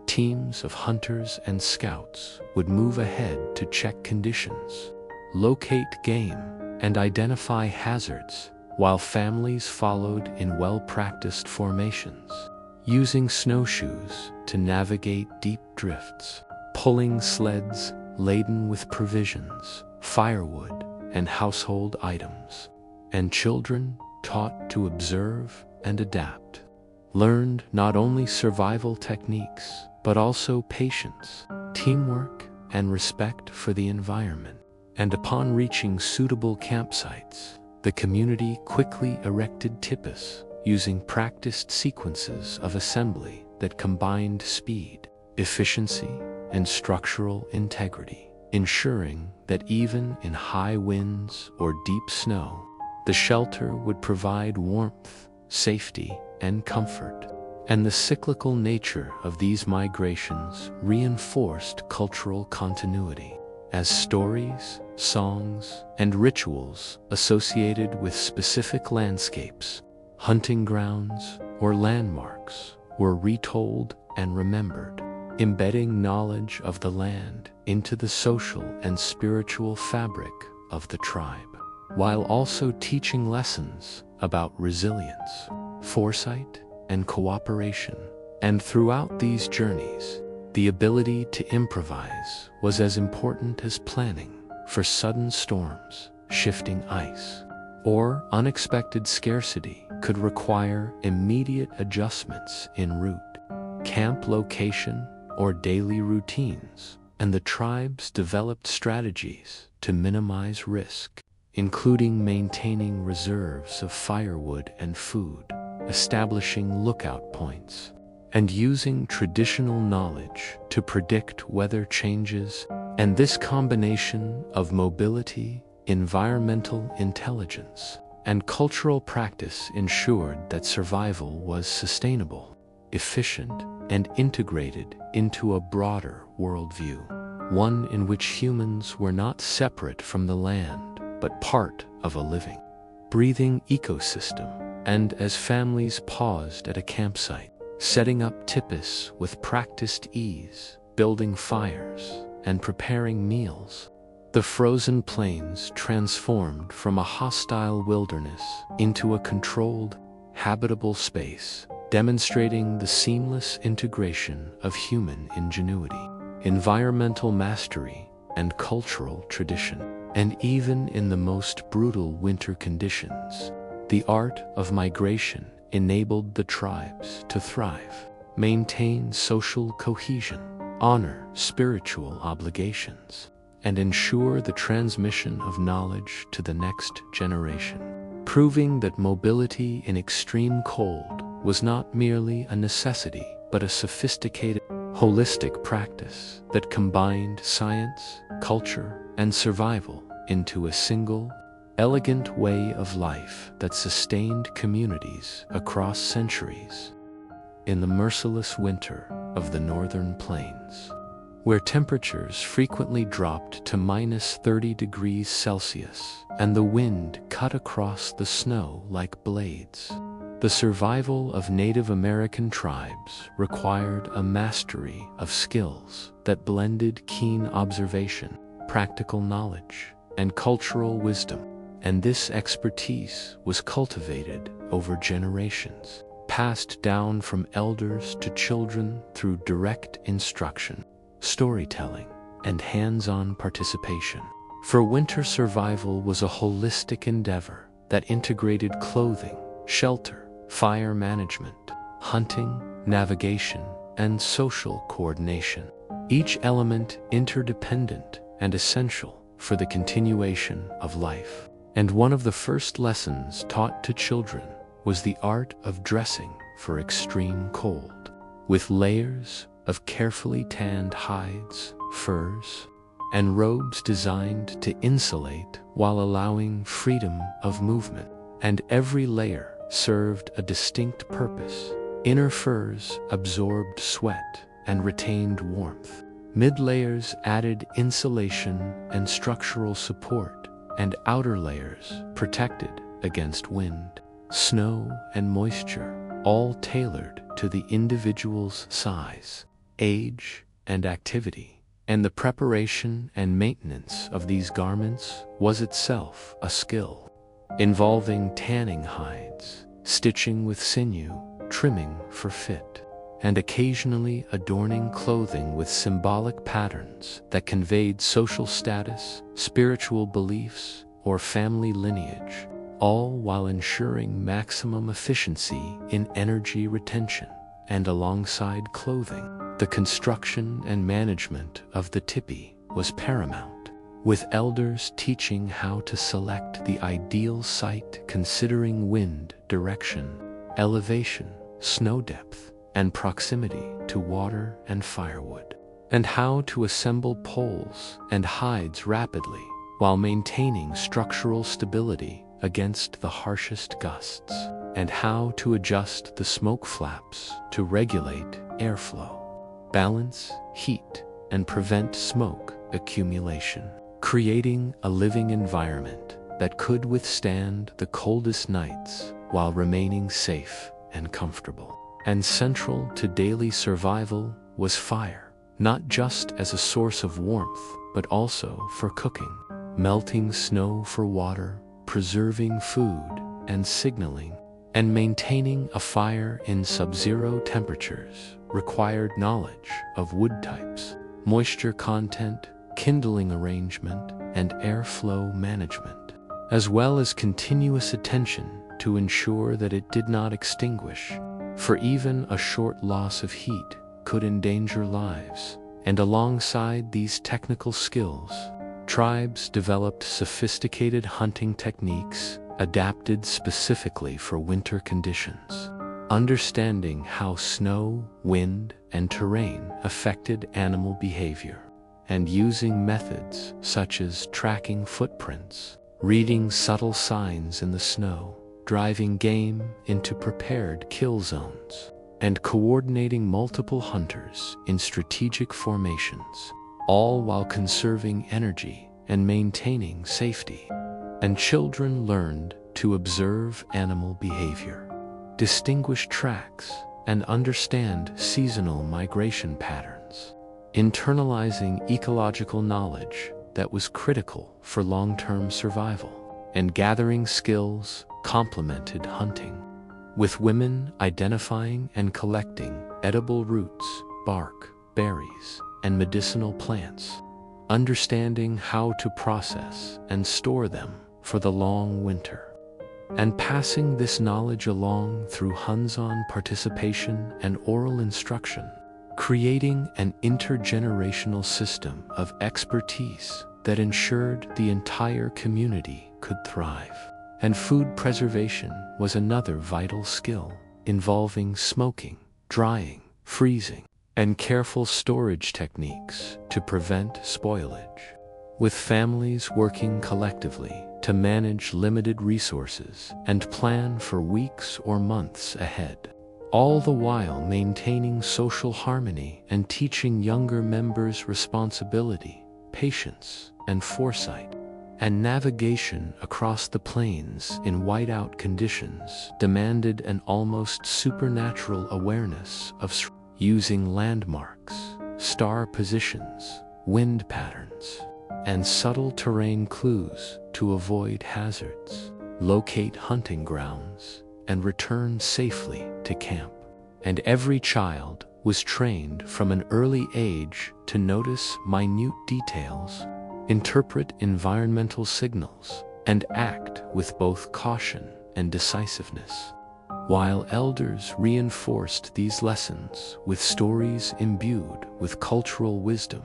Teams of hunters and scouts would move ahead to check conditions, locate game, and identify hazards, while families followed in well-practiced formations, using snowshoes to navigate deep drifts, pulling sleds laden with provisions, firewood, and household items. And children, taught to observe and adapt, learned not only survival techniques, but also patience, teamwork, and respect for the environment. And upon reaching suitable campsites, the community quickly erected tipis, using practiced sequences of assembly that combined speed, efficiency, and structural integrity, ensuring that even in high winds or deep snow, the shelter would provide warmth, safety, and comfort. And the cyclical nature of these migrations reinforced cultural continuity, as stories, songs, and rituals associated with specific landscapes, hunting grounds, or landmarks were retold and remembered, embedding knowledge of the land into the social and spiritual fabric of the tribe, while also teaching lessons about resilience, foresight, and cooperation. And throughout these journeys, the ability to improvise was as important as planning, for sudden storms, shifting ice, or unexpected scarcity could require immediate adjustments en route, camp location, or daily routines, and the tribes developed strategies to minimize risk, including maintaining reserves of firewood and food, establishing lookout points, and using traditional knowledge to predict weather changes. And this combination of mobility, environmental intelligence, and cultural practice ensured that survival was sustainable, efficient, and integrated into a broader worldview, one in which humans were not separate from the land, but part of a living, breathing ecosystem. And as families paused at a campsite, setting up tipis with practiced ease, building fires, and preparing meals, the frozen plains transformed from a hostile wilderness into a controlled, habitable space, demonstrating the seamless integration of human ingenuity, environmental mastery, and cultural tradition. And even in the most brutal winter conditions, the art of migration enabled the tribes to thrive, maintain social cohesion, honor spiritual obligations, and ensure the transmission of knowledge to the next generation, proving that mobility in extreme cold was not merely a necessity, but a sophisticated, holistic practice that combined science, culture, and survival into a single, elegant way of life that sustained communities across centuries. In the merciless winter of the northern plains, where temperatures frequently dropped to -30 degrees Celsius, and the wind cut across the snow like blades. The survival of Native American tribes required a mastery of skills that blended keen observation, practical knowledge, and cultural wisdom, and this expertise was cultivated over generations, passed down from elders to children through direct instruction, storytelling, and hands-on participation. For winter survival was a holistic endeavor that integrated clothing, shelter, fire management, hunting, navigation, and social coordination, each element interdependent and essential for the continuation of life. And one of the first lessons taught to children was the art of dressing for extreme cold, with layers of carefully tanned hides, furs, and robes designed to insulate while allowing freedom of movement. And every layer served a distinct purpose. Inner furs absorbed sweat and retained warmth. Mid-layers added insulation and structural support, and outer layers protected against wind, snow, and moisture, all tailored to the individual's size, age, and activity. And the preparation and maintenance of these garments was itself a skill, involving tanning hides, stitching with sinew, trimming for fit, and occasionally adorning clothing with symbolic patterns that conveyed social status, spiritual beliefs, or family lineage, all while ensuring maximum efficiency in energy retention. And alongside clothing, the construction and management of the tipi was paramount, with elders teaching how to select the ideal site considering wind direction, elevation, snow depth, and proximity to water and firewood, and how to assemble poles and hides rapidly while maintaining structural stability against the harshest gusts, and how to adjust the smoke flaps to regulate airflow, balance heat, and prevent smoke accumulation, creating a living environment that could withstand the coldest nights while remaining safe and comfortable. And central to daily survival was fire, not just as a source of warmth, but also for cooking, melting snow for water, preserving food, and signaling. And maintaining a fire in sub-zero temperatures required knowledge of wood types, moisture content, kindling arrangement, and airflow management, as well as continuous attention to ensure that it did not extinguish, for even a short loss of heat could endanger lives. And alongside these technical skills, tribes developed sophisticated hunting techniques adapted specifically for winter conditions, understanding how snow, wind, and terrain affected animal behavior, and using methods such as tracking footprints, reading subtle signs in the snow, driving game into prepared kill zones, and coordinating multiple hunters in strategic formations, all while conserving energy and maintaining safety. And children learned to observe animal behavior, distinguish tracks, and understand seasonal migration patterns, internalizing ecological knowledge that was critical for long-term survival. And gathering skills complemented hunting, with women identifying and collecting edible roots, bark, berries, and medicinal plants, understanding how to process and store them for the long winter, and passing this knowledge along through hands-on participation and oral instruction, creating an intergenerational system of expertise that ensured the entire community could thrive. And food preservation was another vital skill, involving smoking, drying, freezing, and careful storage techniques to prevent spoilage, with families working collectively to manage limited resources and plan for weeks or months ahead, all the while maintaining social harmony and teaching younger members responsibility, patience, and foresight. And navigation across the plains in whiteout conditions demanded an almost supernatural awareness of using landmarks, star positions, wind patterns, and subtle terrain clues to avoid hazards, locate hunting grounds, and return safely to camp. And every child was trained from an early age to notice minute details, interpret environmental signals, and act with both caution and decisiveness, while elders reinforced these lessons with stories imbued with cultural wisdom,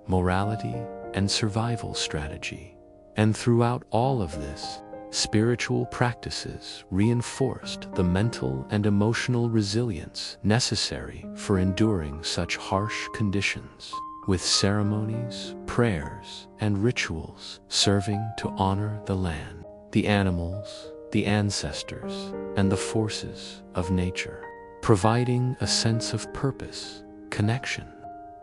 morality, and survival strategy. And throughout all of this, spiritual practices reinforced the mental and emotional resilience necessary for enduring such harsh conditions, with ceremonies, prayers, and rituals serving to honor the land, the animals, the ancestors, and the forces of nature, providing a sense of purpose, connection,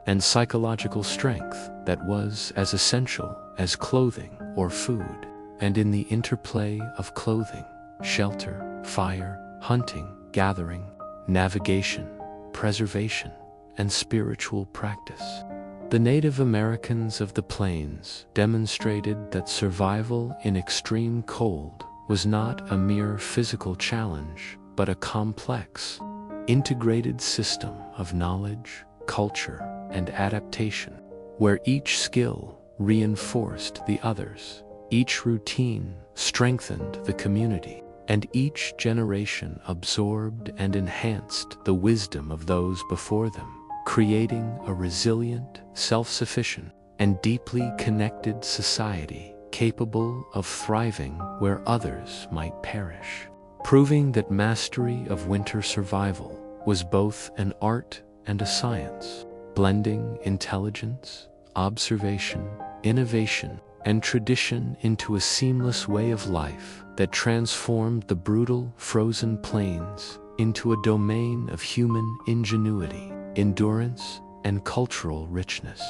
and psychological strength that was as essential as clothing or food. And in the interplay of clothing, shelter, fire, hunting, gathering, navigation, preservation, and spiritual practice, the Native Americans of the plains demonstrated that survival in extreme cold was not a mere physical challenge, but a complex, integrated system of knowledge, culture, and adaptation, where each skill reinforced the others, each routine strengthened the community, and each generation absorbed and enhanced the wisdom of those before them, creating a resilient, self-sufficient, and deeply connected society capable of thriving where others might perish, proving that mastery of winter survival was both an art and a science, blending intelligence, observation, innovation, and tradition into a seamless way of life that transformed the brutal, frozen plains into a domain of human ingenuity, endurance, and cultural richness.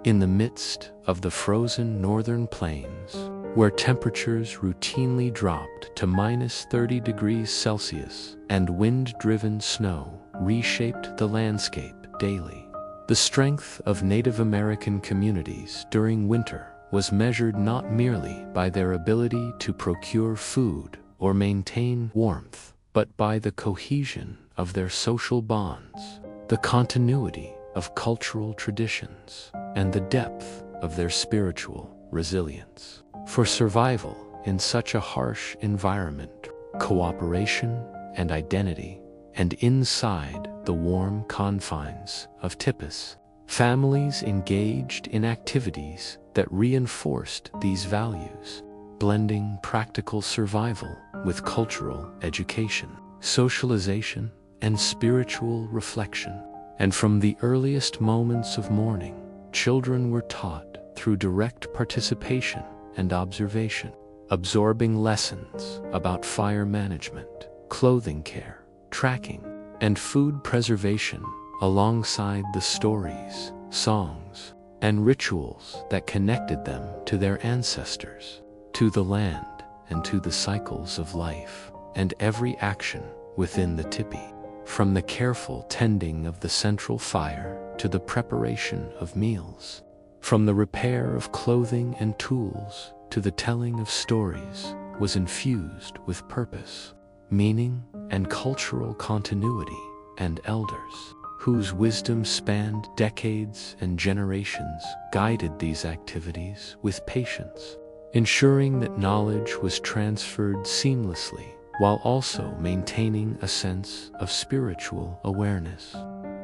In the midst of the frozen northern plains, where temperatures routinely dropped to -30 degrees Celsius and wind-driven snow reshaped the landscape daily, the strength of Native American communities during winter was measured not merely by their ability to procure food or maintain warmth, but by the cohesion of their social bonds, the continuity of cultural traditions, and the depth of their spiritual resilience. For survival in such a harsh environment, cooperation and identity, and inside the warm confines of Tipis, families engaged in activities that reinforced these values, blending practical survival with cultural education, socialization, and spiritual reflection. And from the earliest moments of morning, children were taught through direct participation and observation, absorbing lessons about fire management, clothing care, tracking, and food preservation, alongside the stories, songs, and rituals that connected them to their ancestors, to the land, and to the cycles of life, and every action within the Tipi, from the careful tending of the central fire to the preparation of meals, from the repair of clothing and tools to the telling of stories, was infused with purpose, meaning, and cultural continuity, and elders, whose wisdom spanned decades and generations, guided these activities with patience, ensuring that knowledge was transferred seamlessly while also maintaining a sense of spiritual awareness.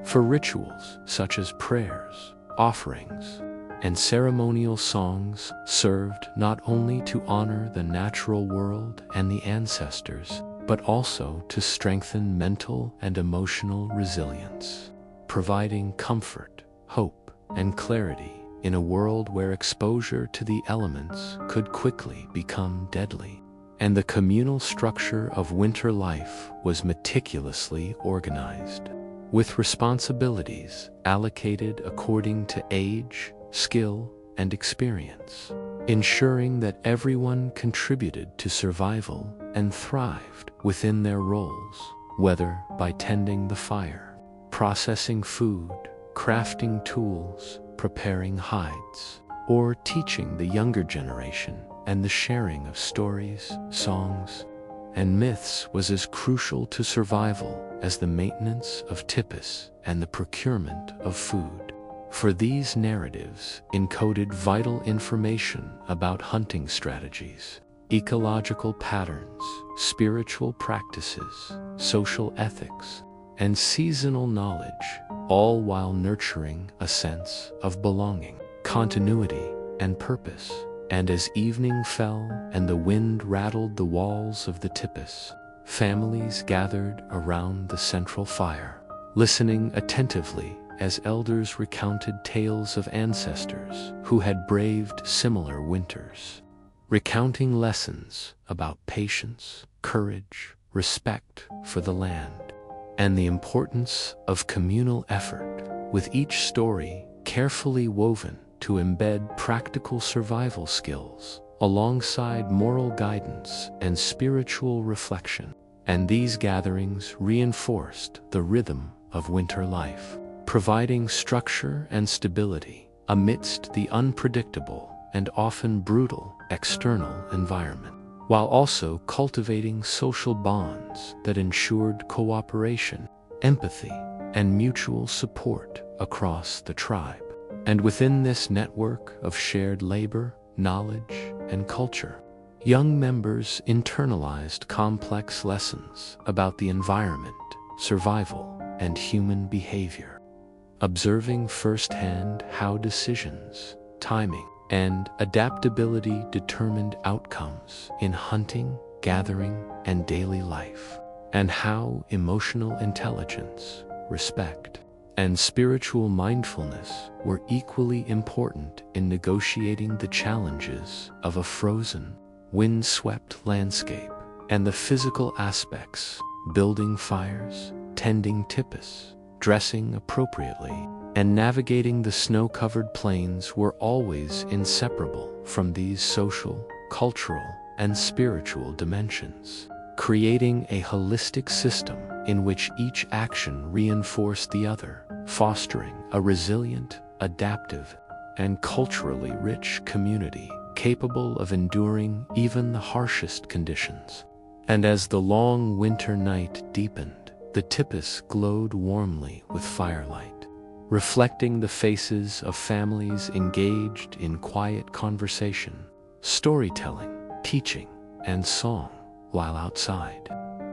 For rituals such as prayers, offerings, and ceremonial songs served not only to honor the natural world and the ancestors, but also to strengthen mental and emotional resilience, providing comfort, hope, and clarity in a world where exposure to the elements could quickly become deadly. and the communal structure of winter life was meticulously organized, with responsibilities allocated according to age, skill, and experience, ensuring that everyone contributed to survival and thrived within their roles, whether by tending the fire, processing food, crafting tools, preparing hides, or teaching the younger generation, and the sharing of stories, songs, and myths was as crucial to survival as the maintenance of Tipis and the procurement of food. For these narratives encoded vital information about hunting strategies, ecological patterns, spiritual practices, social ethics, and seasonal knowledge, all while nurturing a sense of belonging, continuity, and purpose. And as evening fell and the wind rattled the walls of the Tipis, families gathered around the central fire, listening attentively as elders recounted tales of ancestors who had braved similar winters, recounting lessons about patience, courage, respect for the land, and the importance of communal effort, with each story carefully woven to embed practical survival skills alongside moral guidance and spiritual reflection. And these gatherings reinforced the rhythm of winter life, providing structure and stability amidst the unpredictable and often brutal external environment, while also cultivating social bonds that ensured cooperation, empathy, and mutual support across the tribe. And within this network of shared labor, knowledge, and culture, young members internalized complex lessons about the environment, survival, and human behavior, observing firsthand how decisions, timing, and adaptability determined outcomes in hunting, gathering, and daily life, and how emotional intelligence, respect, and spiritual mindfulness were equally important in negotiating the challenges of a frozen, wind-swept landscape, and the physical aspects, building fires, tending Tipis, dressing appropriately, and navigating the snow-covered plains were always inseparable from these social, cultural, and spiritual dimensions, creating a holistic system in which each action reinforced the other, fostering a resilient, adaptive, and culturally rich community capable of enduring even the harshest conditions. And as the long winter night deepened, the Tipis glowed warmly with firelight, reflecting the faces of families engaged in quiet conversation, storytelling, teaching, and song, while outside,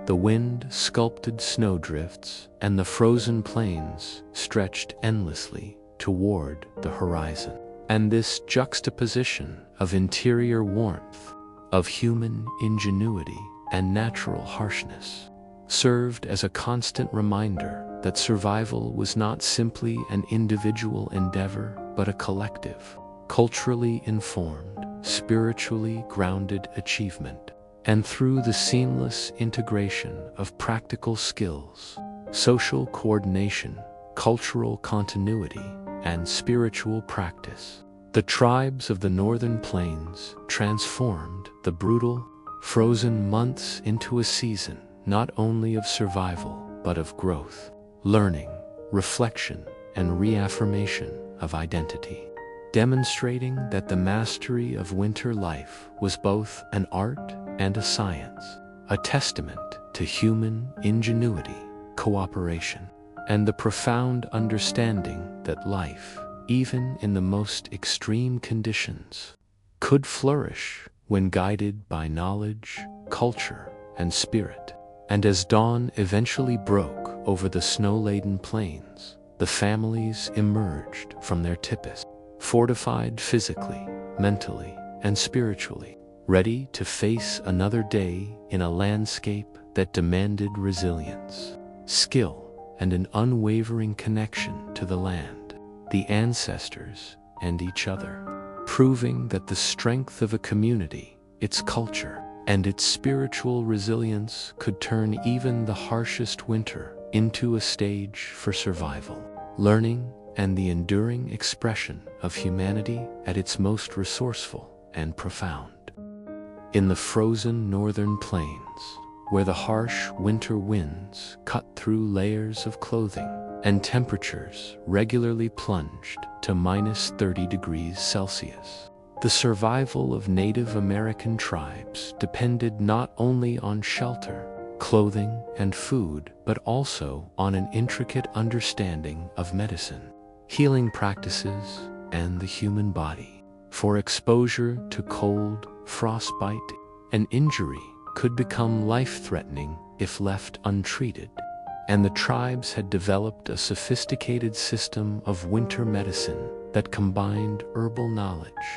the wind sculpted snowdrifts and the frozen plains stretched endlessly toward the horizon. And this juxtaposition of interior warmth, of human ingenuity and natural harshness, served as a constant reminder that survival was not simply an individual endeavor, but a collective, culturally informed, spiritually grounded achievement. And through the seamless integration of practical skills, social coordination, cultural continuity, and spiritual practice, the tribes of the northern plains transformed the brutal, frozen months into a season not only of survival, but of growth, learning, reflection, and reaffirmation of identity, demonstrating that the mastery of winter life was both an art and a science, a testament to human ingenuity, cooperation, and the profound understanding that life, even in the most extreme conditions, could flourish when guided by knowledge, culture, and spirit. And as dawn eventually broke over the snow-laden plains, the families emerged from their Tipis, fortified physically, mentally, and spiritually, ready to face another day in a landscape that demanded resilience, skill, and an unwavering connection to the land, the ancestors, and each other, proving that the strength of a community, its culture, and its spiritual resilience could turn even the harshest winter into a stage for survival, learning, and the enduring expression of humanity at its most resourceful and profound. In the frozen northern plains, where the harsh winter winds cut through layers of clothing and temperatures regularly plunged to -30 degrees Celsius, the survival of Native American tribes depended not only on shelter, clothing, and food, but also on an intricate understanding of medicine, healing practices, and the human body. For exposure to cold, frostbite, and injury could become life-threatening if left untreated, and the tribes had developed a sophisticated system of winter medicine that combined herbal knowledge,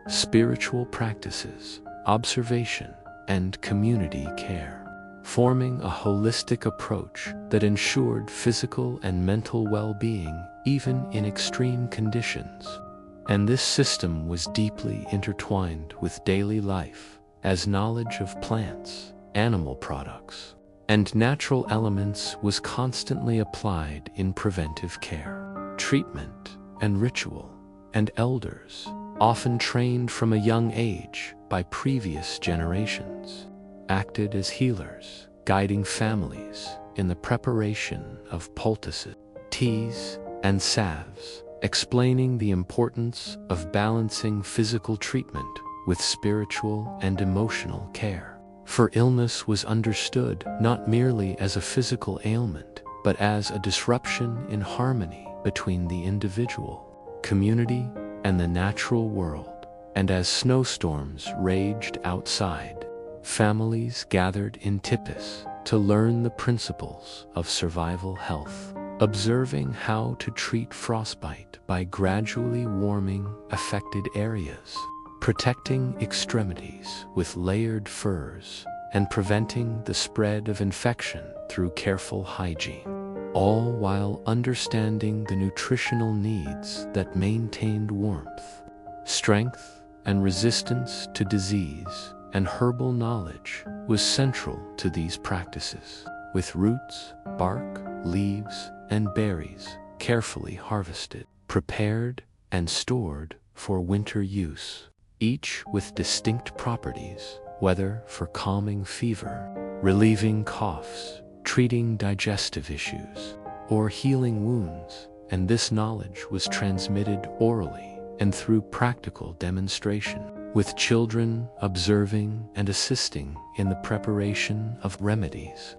spiritual practices, observation, and community care, forming a holistic approach that ensured physical and mental well-being even in extreme conditions. And this system was deeply intertwined with daily life, as knowledge of plants, animal products, and natural elements was constantly applied in preventive care, treatment, and ritual, and elders, often trained from a young age by previous generations, acted as healers, guiding families in the preparation of poultices, teas, and salves, explaining the importance of balancing physical treatment with spiritual and emotional care. For illness was understood not merely as a physical ailment, but as a disruption in harmony between the individual, community, and the natural world. And as snowstorms raged outside, families gathered in Tipis to learn the principles of survival health, observing how to treat frostbite by gradually warming affected areas, protecting extremities with layered furs, and preventing the spread of infection through careful hygiene, all while understanding the nutritional needs that maintained warmth, strength, and resistance to disease. And herbal knowledge was central to these practices, with roots, bark, leaves, and berries carefully harvested, prepared, and stored for winter use, each with distinct properties, whether for calming fever, relieving coughs, treating digestive issues, or healing wounds. And this knowledge was transmitted orally and through practical demonstration, with children observing and assisting in the preparation of remedies,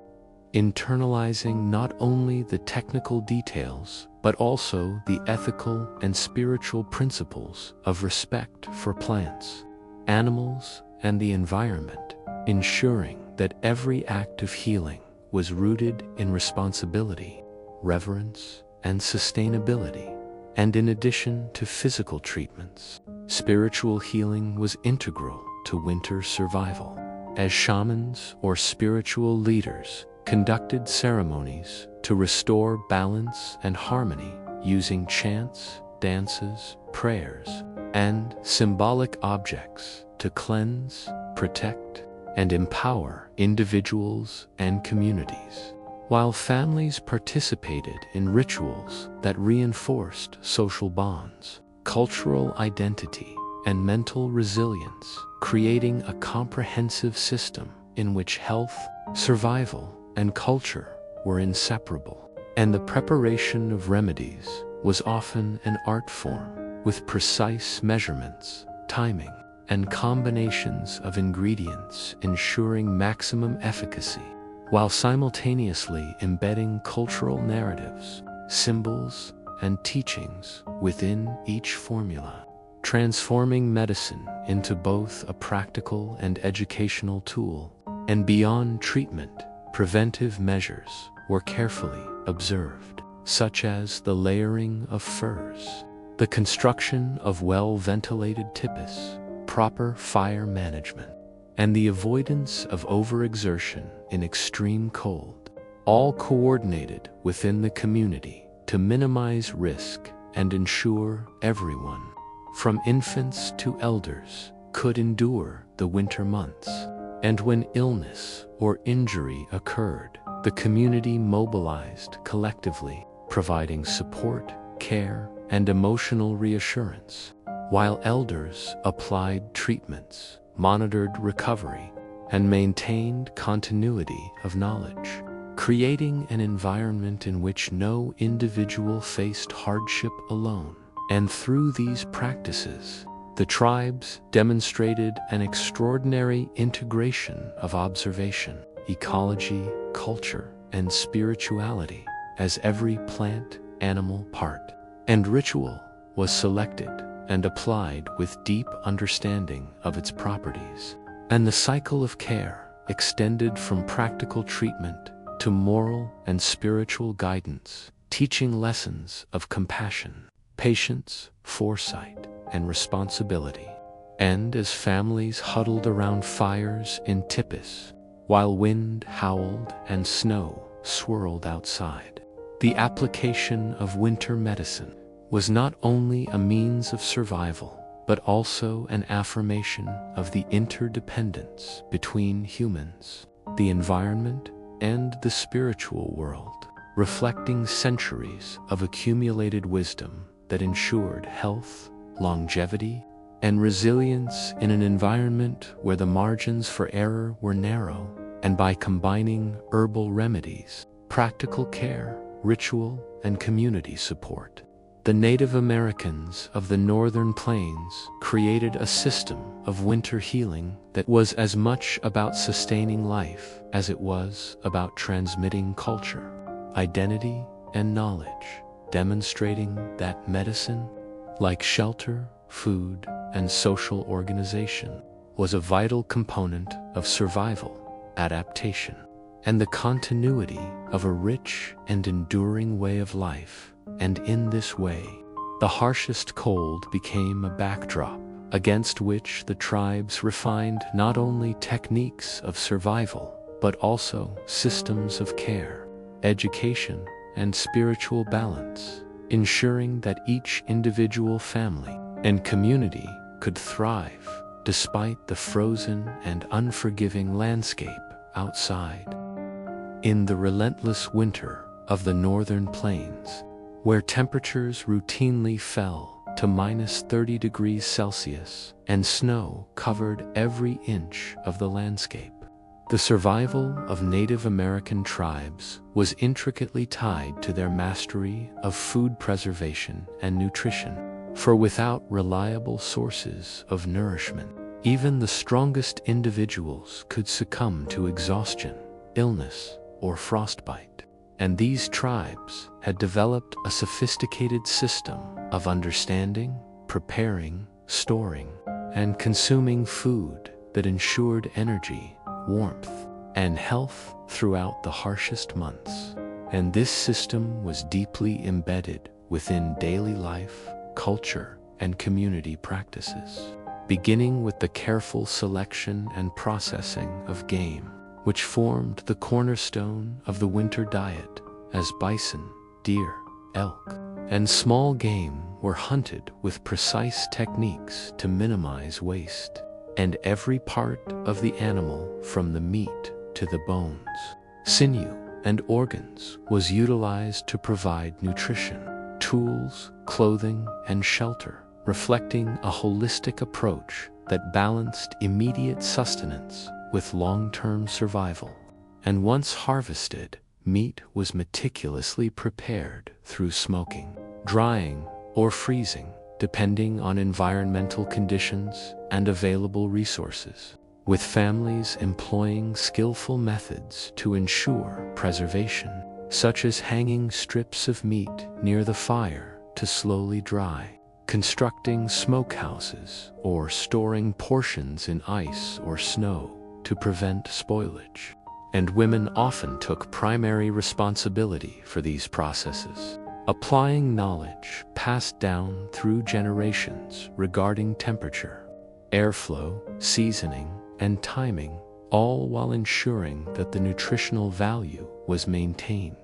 internalizing not only the technical details, but also the ethical and spiritual principles of respect for plants, animals, and the environment, ensuring that every act of healing was rooted in responsibility, reverence, and sustainability. And in addition to physical treatments, spiritual healing was integral to winter survival, as shamans or spiritual leaders conducted ceremonies to restore balance and harmony using chants, dances, prayers, and symbolic objects to cleanse, protect, and empower individuals and communities, while families participated in rituals that reinforced social bonds, cultural identity, and mental resilience, creating a comprehensive system in which health, survival, and culture were inseparable. And the preparation of remedies was often an art form, with precise measurements, timing, and combinations of ingredients ensuring maximum efficacy, while simultaneously embedding cultural narratives, symbols, and teachings within each formula, transforming medicine into both a practical and educational tool. And beyond treatment, preventive measures were carefully observed, such as the layering of furs, the construction of well-ventilated tipis, proper fire management, and the avoidance of overexertion in extreme cold, all coordinated within the community to minimize risk and ensure everyone, from infants to elders, could endure the winter months. And when illness or injury occurred, the community mobilized collectively, providing support, care, and emotional reassurance, while elders applied treatments, monitored recovery, and maintained continuity of knowledge, creating an environment in which no individual faced hardship alone. And through these practices, the tribes demonstrated an extraordinary integration of observation, ecology, culture, and spirituality, as every plant, animal, part, and ritual was selected and applied with deep understanding of its properties. And the cycle of care extended from practical treatment to moral and spiritual guidance, teaching lessons of compassion, patience, foresight, and responsibility. And as families huddled around fires in Tipis, while wind howled and snow swirled outside, the application of winter medicine was not only a means of survival, but also an affirmation of the interdependence between humans, the environment, and the spiritual world, reflecting centuries of accumulated wisdom that ensured health, longevity, and resilience in an environment where the margins for error were narrow. And by combining herbal remedies, practical care, ritual, and community support, the Native Americans of the Northern Plains created a system of winter healing that was as much about sustaining life as it was about transmitting culture, identity, and knowledge, demonstrating that medicine, like shelter, food, and social organization, was a vital component of survival, adaptation, and the continuity of a rich and enduring way of life. And in this way, the harshest cold became a backdrop against which the tribes refined not only techniques of survival, but also systems of care, education, and spiritual balance, ensuring that each individual family and community could thrive despite the frozen and unforgiving landscape outside. In the relentless winter of the Northern Plains, where temperatures routinely fell to -30 degrees Celsius and snow covered every inch of the landscape, the survival of Native American tribes was intricately tied to their mastery of food preservation and nutrition. For without reliable sources of nourishment, even the strongest individuals could succumb to exhaustion, illness, or frostbite. And these tribes had developed a sophisticated system of understanding, preparing, storing, and consuming food that ensured energy, warmth, and health throughout the harshest months. And this system was deeply embedded within daily life, culture, and community practices, beginning with the careful selection and processing of game, which formed the cornerstone of the winter diet, as bison, deer, elk, and small game were hunted with precise techniques to minimize waste, and every part of the animal, from the meat to the bones, sinew, and organs, was utilized to provide nutrition, tools, clothing, and shelter, reflecting a holistic approach that balanced immediate sustenance with long-term survival. And once harvested, meat was meticulously prepared through smoking, drying, or freezing, depending on environmental conditions and available resources, with families employing skillful methods to ensure preservation, such as hanging strips of meat near the fire to slowly dry, constructing smokehouses, or storing portions in ice or snow to prevent spoilage. And women often took primary responsibility for these processes, applying knowledge passed down through generations regarding temperature, airflow, seasoning, and timing, all while ensuring that the nutritional value was maintained.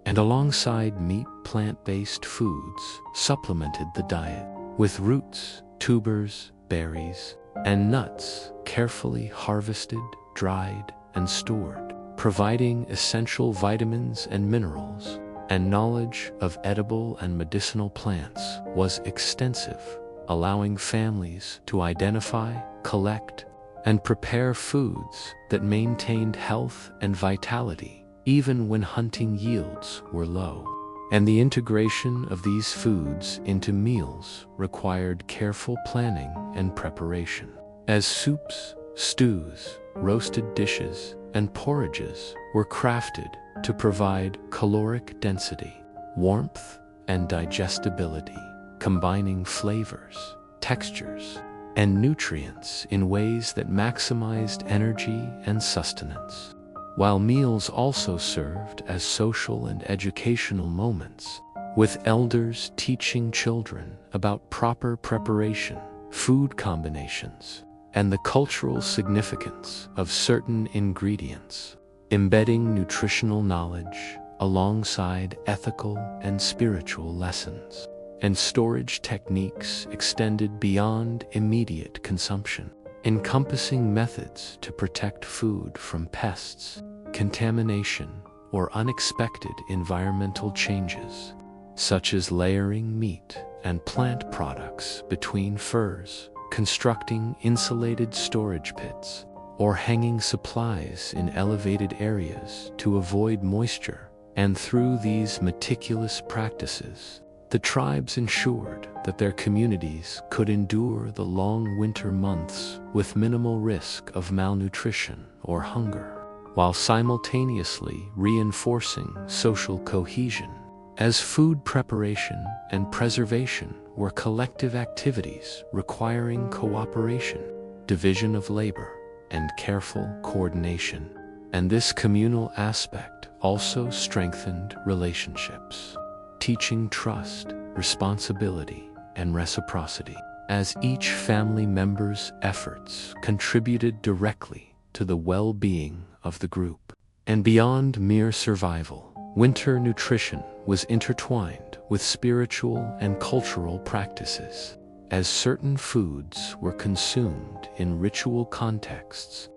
And alongside meat, plant-based foods supplemented the diet with roots, tubers, berries, and nuts carefully harvested, dried and stored, providing essential vitamins and minerals, and knowledge of edible and medicinal plants was extensive, allowing families to identify, collect, and prepare foods that maintained health and vitality even when hunting yields were low. And the integration of these foods into meals required careful planning and preparation, as soups, stews, roasted dishes, and porridges were crafted to provide caloric density, warmth, and digestibility, combining flavors, textures, and nutrients in ways that maximized energy and sustenance. While meals also served as social and educational moments, with elders teaching children about proper preparation, food combinations, and the cultural significance of certain ingredients, embedding nutritional knowledge alongside ethical and spiritual lessons, and storage techniques extended beyond immediate consumption, encompassing methods to protect food from pests, contamination, or unexpected environmental changes, such as layering meat and plant products between furs, constructing insulated storage pits, or hanging supplies in elevated areas to avoid moisture. And through these meticulous practices, the tribes ensured that their communities could endure the long winter months with minimal risk of malnutrition or hunger, while simultaneously reinforcing social cohesion, as food preparation and preservation were collective activities requiring cooperation, division of labor, and careful coordination. And this communal aspect also strengthened relationships, teaching trust, responsibility, and reciprocity, as each family member's efforts contributed directly to the well-being of the group. And beyond mere survival, winter nutrition was intertwined with spiritual and cultural practices, as certain foods were consumed in ritual contexts,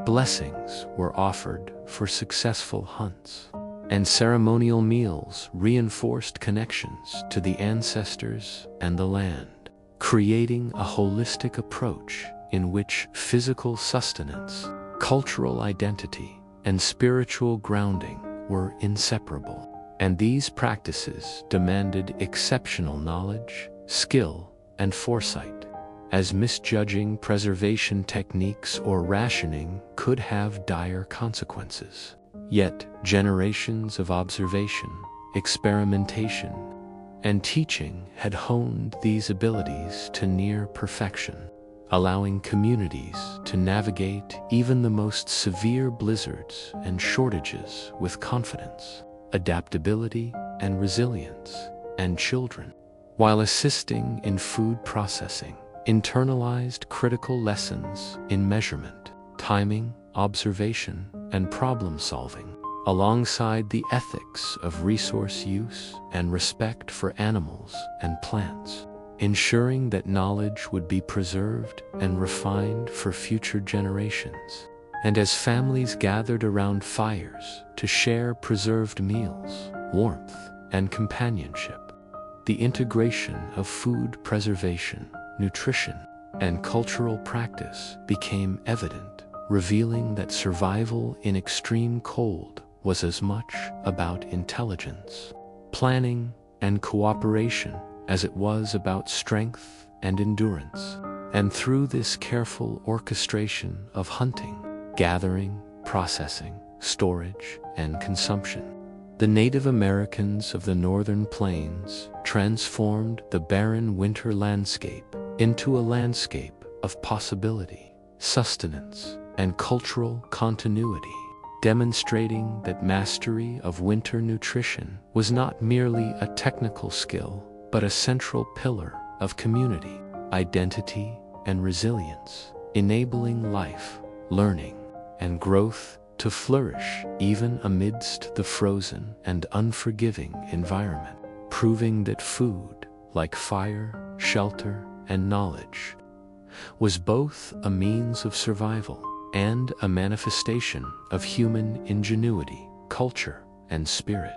blessings were offered for successful hunts, and ceremonial meals reinforced connections to the ancestors and the land, creating a holistic approach in which physical sustenance, cultural identity, and spiritual grounding were inseparable. And these practices demanded exceptional knowledge, skill, and foresight, as misjudging preservation techniques or rationing could have dire consequences. Yet, generations of observation, experimentation, and teaching had honed these abilities to near perfection, allowing communities to navigate even the most severe blizzards and shortages with confidence, adaptability, and resilience. And children, while assisting in food processing, internalized critical lessons in measurement, timing, observation, and problem solving, alongside the ethics of resource use and respect for animals and plants, ensuring that knowledge would be preserved and refined for future generations. And as families gathered around fires to share preserved meals, warmth, and companionship, the integration of food preservation, nutrition, and cultural practice became evident, revealing that survival in extreme cold was as much about intelligence, planning, and cooperation as it was about strength and endurance. And through this careful orchestration of hunting, gathering, processing, storage, and consumption, the Native Americans of the northern plains transformed the barren winter landscape into a landscape of possibility, sustenance, and cultural continuity, demonstrating that mastery of winter nutrition was not merely a technical skill, but a central pillar of community, identity, and resilience, enabling life, learning, and growth to flourish even amidst the frozen and unforgiving environment, proving that food, like fire, shelter, and knowledge, was both a means of survival and a manifestation of human ingenuity, culture, and spirit.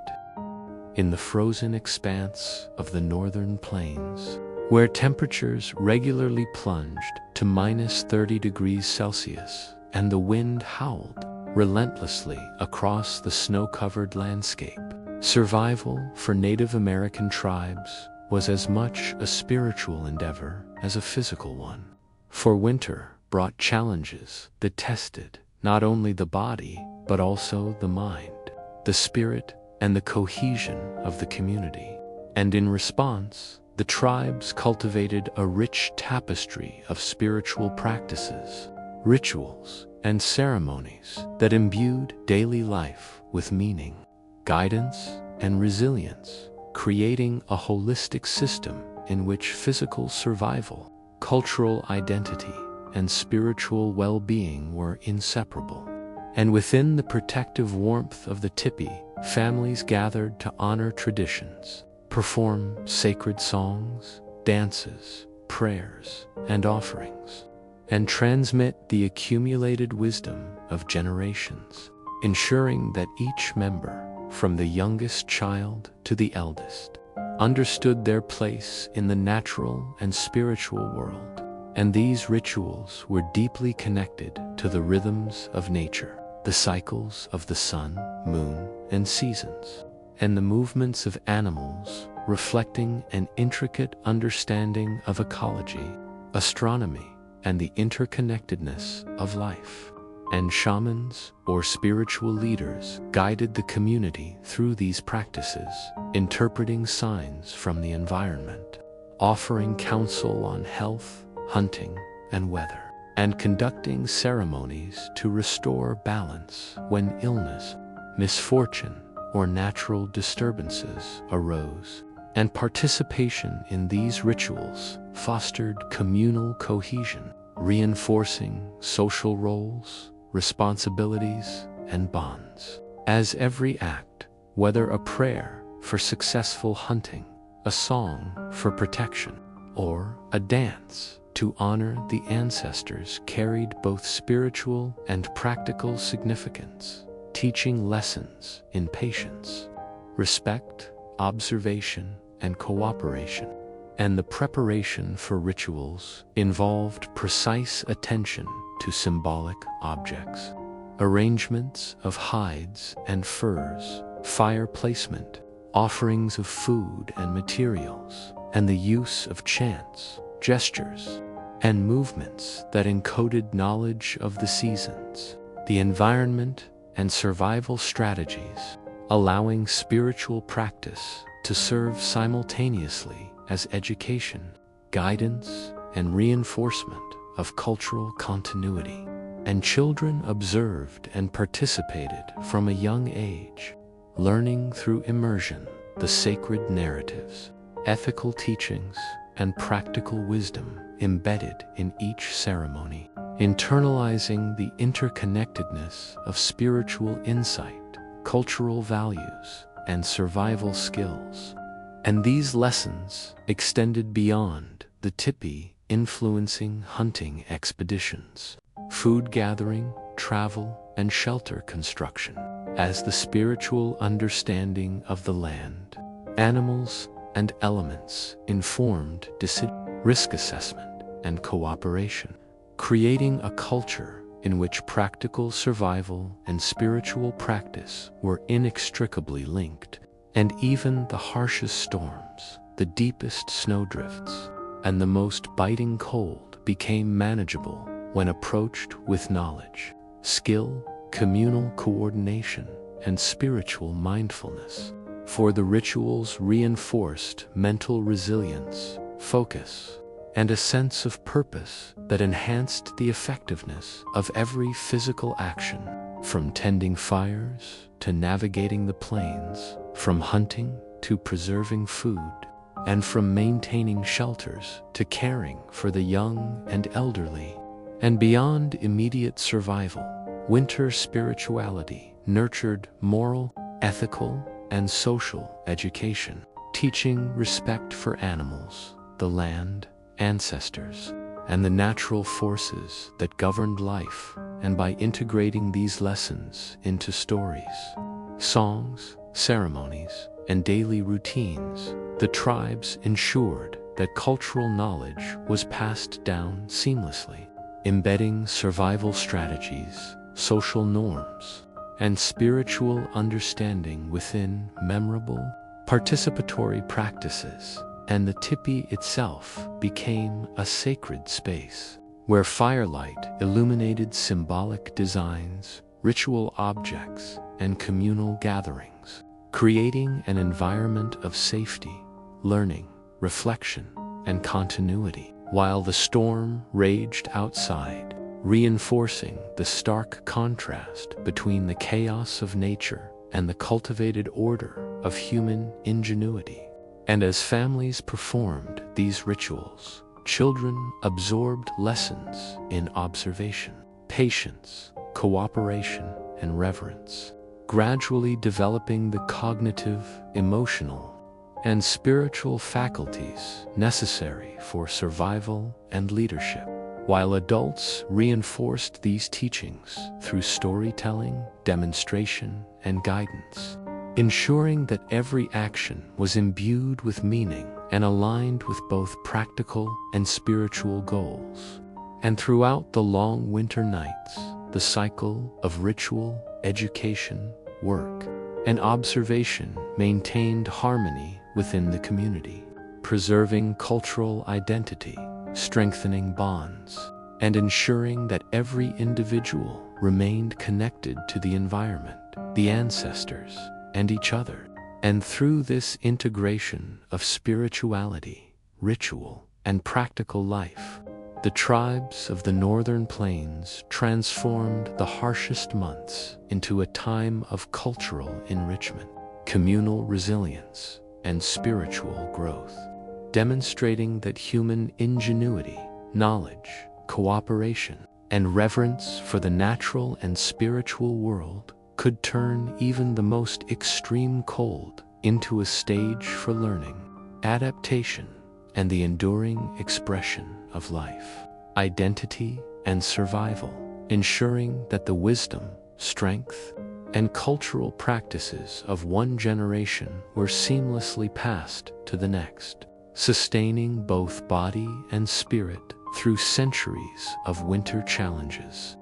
In the frozen expanse of the northern plains, where temperatures regularly plunged to -30 degrees Celsius and the wind howled relentlessly across the snow-covered landscape, survival for Native American tribes was as much a spiritual endeavor as a physical one. For winter brought challenges that tested not only the body, but also the mind, the spirit, and the cohesion of the community. And in response, the tribes cultivated a rich tapestry of spiritual practices, rituals, and ceremonies that imbued daily life with meaning, guidance, and resilience, creating a holistic system in which physical survival, cultural identity, and spiritual well-being were inseparable. And within the protective warmth of the Tipi, families gathered to honor traditions, perform sacred songs, dances, prayers, and offerings, and transmit the accumulated wisdom of generations, ensuring that each member, from the youngest child to the eldest, understood their place in the natural and spiritual world. And these rituals were deeply connected to the rhythms of nature, the cycles of the sun, moon, and seasons, and the movements of animals, reflecting an intricate understanding of ecology, astronomy, and the interconnectedness of life. And shamans, or spiritual leaders, guided the community through these practices, interpreting signs from the environment, offering counsel on health, hunting, and weather, and conducting ceremonies to restore balance when illness, misfortune, or natural disturbances arose. And participation in these rituals fostered communal cohesion, reinforcing social roles, responsibilities, and bonds. As every act, whether a prayer for successful hunting, a song for protection, or a dance to honor the ancestors, carried both spiritual and practical significance, teaching lessons in patience, respect, observation, and cooperation. And the preparation for rituals involved precise attention to symbolic objects, arrangements of hides and furs, fire placement, offerings of food and materials, and the use of chants, gestures, and movements that encoded knowledge of the seasons, the environment, and survival strategies, allowing spiritual practice to serve simultaneously as education, guidance, and reinforcement of cultural continuity. And children observed and participated from a young age, learning through immersion the sacred narratives, ethical teachings, and practical wisdom embedded in each ceremony, internalizing the interconnectedness of spiritual insight, cultural values, and survival skills. And these lessons extended beyond the Tipi, influencing hunting expeditions, food gathering, travel, and shelter construction, as the spiritual understanding of the land, animals, and elements informed risk assessment and cooperation, creating a culture in which practical survival and spiritual practice were inextricably linked. And even the harshest storms, the deepest snowdrifts, and the most biting cold became manageable when approached with knowledge, skill, communal coordination, and spiritual mindfulness. For the rituals reinforced mental resilience, focus, and a sense of purpose that enhanced the effectiveness of every physical action, from tending fires to navigating the plains, from hunting to preserving food, and from maintaining shelters to caring for the young and elderly. And beyond immediate survival, winter spirituality nurtured moral, ethical, and social education, teaching respect for animals, the land, ancestors, and the natural forces that governed life, and by integrating these lessons into stories, songs, ceremonies, and daily routines, the tribes ensured that cultural knowledge was passed down seamlessly, embedding survival strategies, social norms, and spiritual understanding within memorable, participatory practices. And the Tipi itself became a sacred space, where firelight illuminated symbolic designs, ritual objects, and communal gatherings, creating an environment of safety, learning, reflection, and continuity. While the storm raged outside, reinforcing the stark contrast between the chaos of nature and the cultivated order of human ingenuity. And as families performed these rituals, children absorbed lessons in observation, patience, cooperation, and reverence, gradually developing the cognitive, emotional, and spiritual faculties necessary for survival and leadership, while adults reinforced these teachings through storytelling, demonstration, and guidance, ensuring that every action was imbued with meaning and aligned with both practical and spiritual goals. And throughout the long winter nights, the cycle of ritual, education, work, and observation maintained harmony within the community, preserving cultural identity, strengthening bonds, and ensuring that every individual remained connected to the environment, the ancestors, and each other. And through this integration of spirituality, ritual, and practical life, the tribes of the Northern Plains transformed the harshest months into a time of cultural enrichment, communal resilience, and spiritual growth, demonstrating that human ingenuity, knowledge, cooperation, and reverence for the natural and spiritual world could turn even the most extreme cold into a stage for learning, adaptation, and the enduring expression of life, identity, and survival, ensuring that the wisdom, strength, and cultural practices of one generation were seamlessly passed to the next, sustaining both body and spirit through centuries of winter challenges.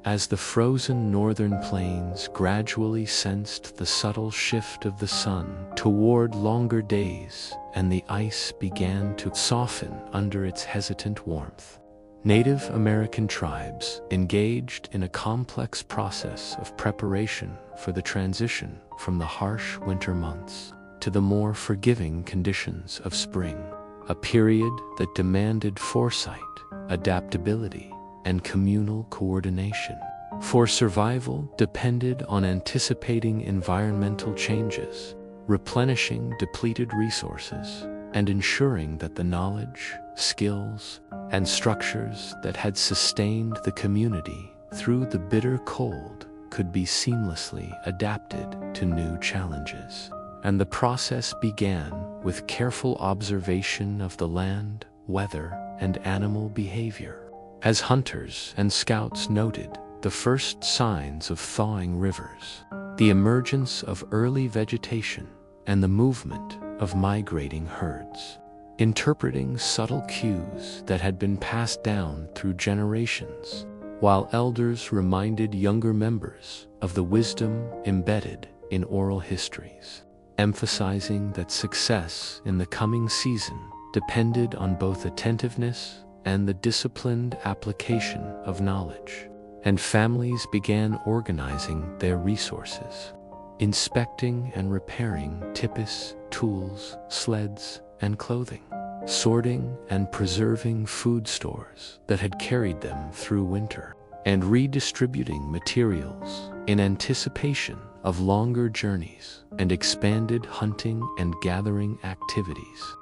As the frozen northern plains gradually sensed the subtle shift of the sun toward longer days and the ice began to soften under its hesitant warmth, Native American tribes engaged in a complex process of preparation for the transition from the harsh winter months to the more forgiving conditions of spring, a period that demanded foresight, adaptability, and communal coordination. For survival depended on anticipating environmental changes, replenishing depleted resources, and ensuring that the knowledge, skills, and structures that had sustained the community through the bitter cold could be seamlessly adapted to new challenges. And the process began with careful observation of the land, weather, and animal behavior. As hunters and scouts noted the first signs of thawing rivers, the emergence of early vegetation, and the movement of migrating herds, interpreting subtle cues that had been passed down through generations, while elders reminded younger members of the wisdom embedded in oral histories, emphasizing that success in the coming season depended on both attentiveness and the disciplined application of knowledge. And families began organizing their resources, inspecting and repairing Tipis, tools, sleds, and clothing, sorting and preserving food stores that had carried them through winter, and redistributing materials in anticipation of longer journeys and expanded hunting and gathering activities.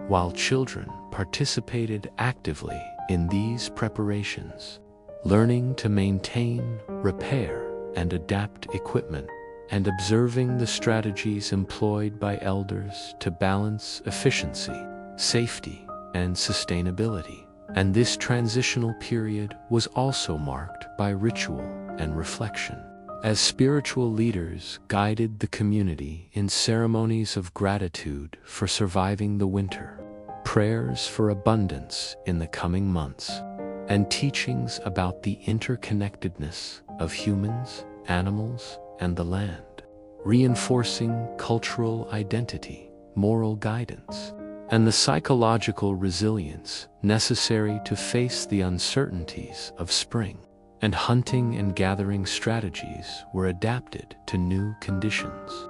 While children participated actively in these preparations, learning to maintain, repair, and adapt equipment, and observing the strategies employed by elders to balance efficiency, safety, and sustainability. And this transitional period was also marked by ritual and reflection, as spiritual leaders guided the community in ceremonies of gratitude for surviving the winter, prayers for abundance in the coming months, and teachings about the interconnectedness of humans, animals, and the land, reinforcing cultural identity, moral guidance, and the psychological resilience necessary to face the uncertainties of spring. And hunting and gathering strategies were adapted to new conditions.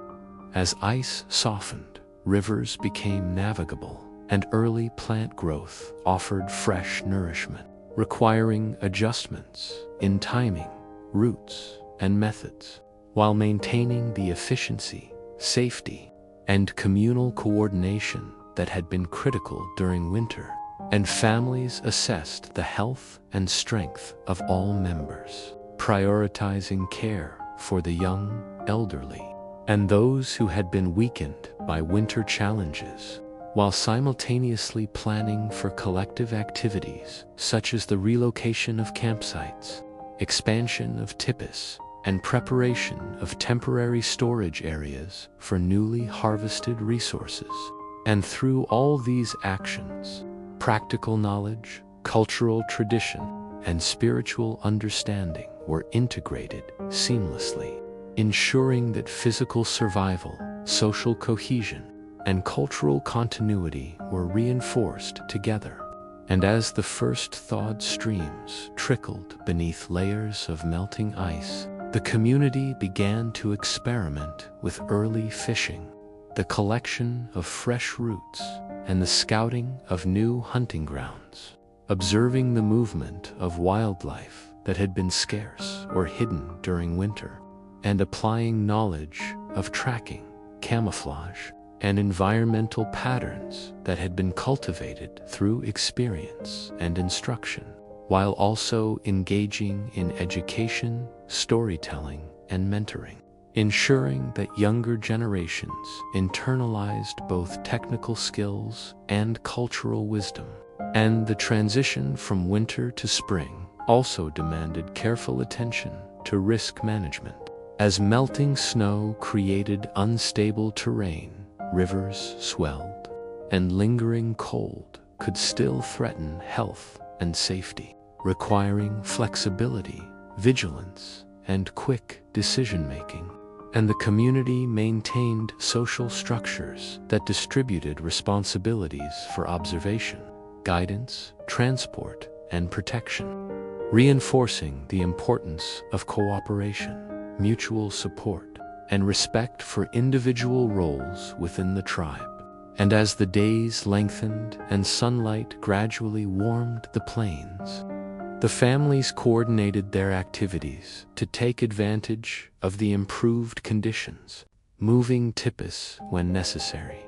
As ice softened, rivers became navigable, and early plant growth offered fresh nourishment, requiring adjustments in timing, routes, and methods, while maintaining the efficiency, safety, and communal coordination that had been critical during winter. And families assessed the health and strength of all members, prioritizing care for the young, elderly, and those who had been weakened by winter challenges, while simultaneously planning for collective activities such as the relocation of campsites, expansion of Tipis, and preparation of temporary storage areas for newly harvested resources. And through all these actions, practical knowledge, cultural tradition, and spiritual understanding were integrated seamlessly, ensuring that physical survival, social cohesion, and cultural continuity were reinforced together. And as the first thawed streams trickled beneath layers of melting ice, the community began to experiment with early fishing, the collection of fresh roots, and the scouting of new hunting grounds, observing the movement of wildlife that had been scarce or hidden during winter, and applying knowledge of tracking, camouflage, and environmental patterns that had been cultivated through experience and instruction, while also engaging in education, storytelling, and mentoring, ensuring that younger generations internalized both technical skills and cultural wisdom. And the transition from winter to spring also demanded careful attention to risk management. As melting snow created unstable terrain, rivers swelled, and lingering cold could still threaten health and safety, requiring flexibility, vigilance, and quick decision-making. And the community maintained social structures that distributed responsibilities for observation, guidance, transport, and protection, reinforcing the importance of cooperation, mutual support, and respect for individual roles within the tribe. And as the days lengthened and sunlight gradually warmed the plains, the families coordinated their activities to take advantage of the improved conditions, moving Tipis when necessary,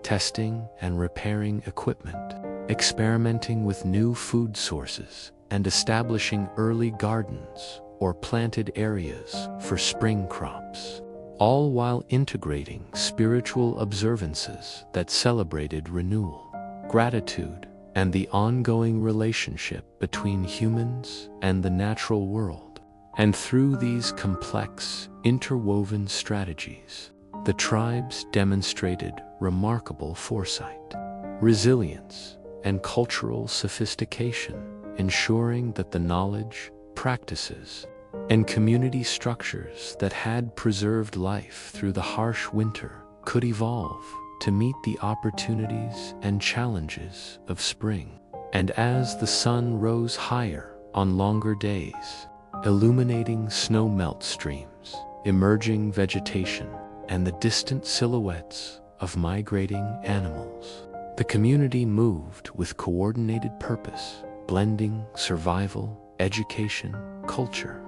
testing and repairing equipment, experimenting with new food sources, and establishing early gardens or planted areas for spring crops, all while integrating spiritual observances that celebrated renewal, gratitude, and the ongoing relationship between humans and the natural world. And through these complex, interwoven strategies, the tribes demonstrated remarkable foresight, resilience, and cultural sophistication, ensuring that the knowledge, practices, and community structures that had preserved life through the harsh winter could evolve to meet the opportunities and challenges of spring. And as the sun rose higher on longer days, illuminating snow melt streams, emerging vegetation, and the distant silhouettes of migrating animals, the community moved with coordinated purpose, blending survival, education, culture,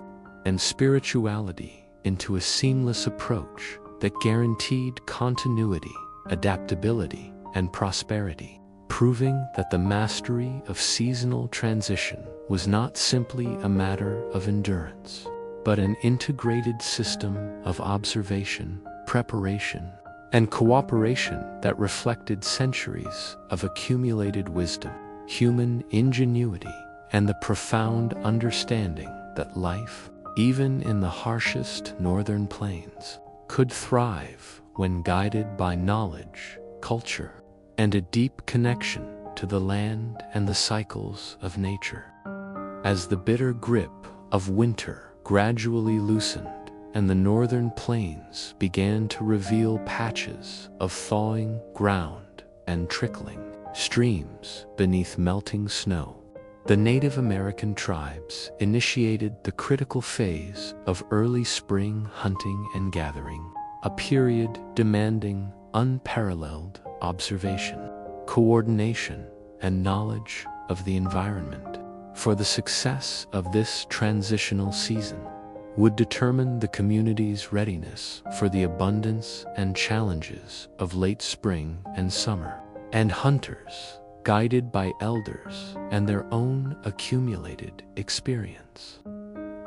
and spirituality into a seamless approach that guaranteed continuity, adaptability, and prosperity, proving that the mastery of seasonal transition was not simply a matter of endurance, but an integrated system of observation, preparation, and cooperation that reflected centuries of accumulated wisdom. human ingenuity, and the profound understanding that life, even in the harshest northern plains, could thrive when guided by knowledge, culture, and a deep connection to the land and the cycles of nature. As the bitter grip of winter gradually loosened and the northern plains began to reveal patches of thawing ground and trickling streams beneath melting snow, the Native American tribes initiated the critical phase of early spring hunting and gathering, a period demanding unparalleled observation, coordination, and knowledge of the environment. For the success of this transitional season would determine the community's readiness for the abundance and challenges of late spring and summer. And hunters, guided by elders and their own accumulated experience,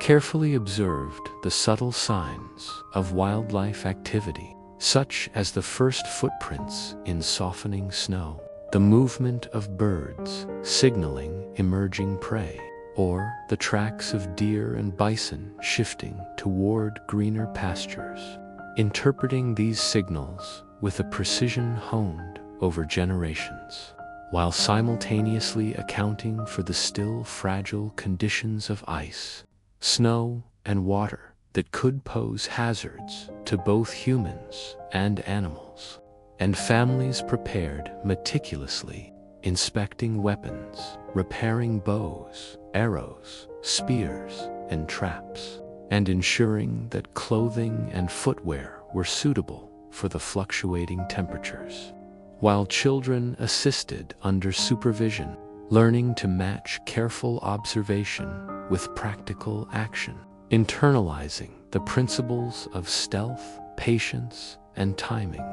carefully observed the subtle signs of wildlife activity, such as the first footprints in softening snow, the movement of birds signaling emerging prey, or the tracks of deer and bison shifting toward greener pastures, interpreting these signals with a precision honed over generations, while simultaneously accounting for the still fragile conditions of ice, snow, and water that could pose hazards to both humans and animals. And families prepared meticulously, inspecting weapons, repairing bows, arrows, spears, and traps, and ensuring that clothing and footwear were suitable for the fluctuating temperatures, while children assisted under supervision, learning to match careful observation with practical action, internalizing the principles of stealth, patience, and timing.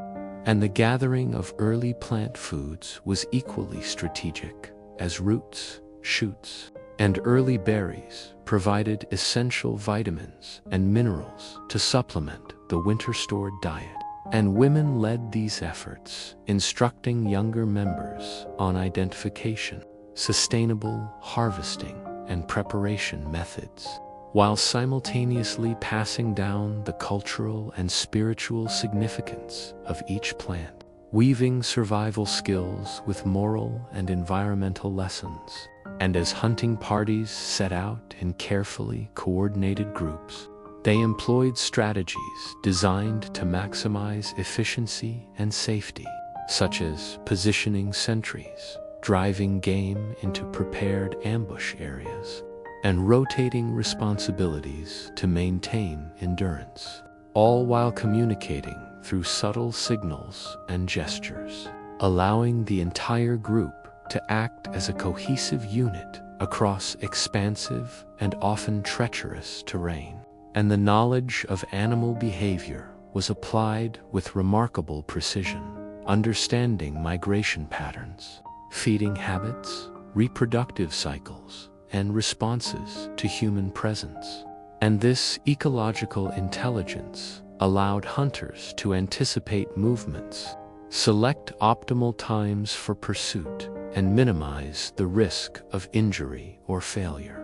And the gathering of early plant foods was equally strategic, as roots, shoots, and early berries provided essential vitamins and minerals to supplement the winter-stored diet. And women led these efforts, instructing younger members on identification, sustainable harvesting, and preparation methods, while simultaneously passing down the cultural and spiritual significance of each plant, weaving survival skills with moral and environmental lessons. And as hunting parties set out in carefully coordinated groups, they employed strategies designed to maximize efficiency and safety, such as positioning sentries, driving game into prepared ambush areas, and rotating responsibilities to maintain endurance, all while communicating through subtle signals and gestures, allowing the entire group to act as a cohesive unit across expansive and often treacherous terrain. And the knowledge of animal behavior was applied with remarkable precision, understanding migration patterns, feeding habits, reproductive cycles, and responses to human presence. And this ecological intelligence allowed hunters to anticipate movements, select optimal times for pursuit, and minimize the risk of injury or failure.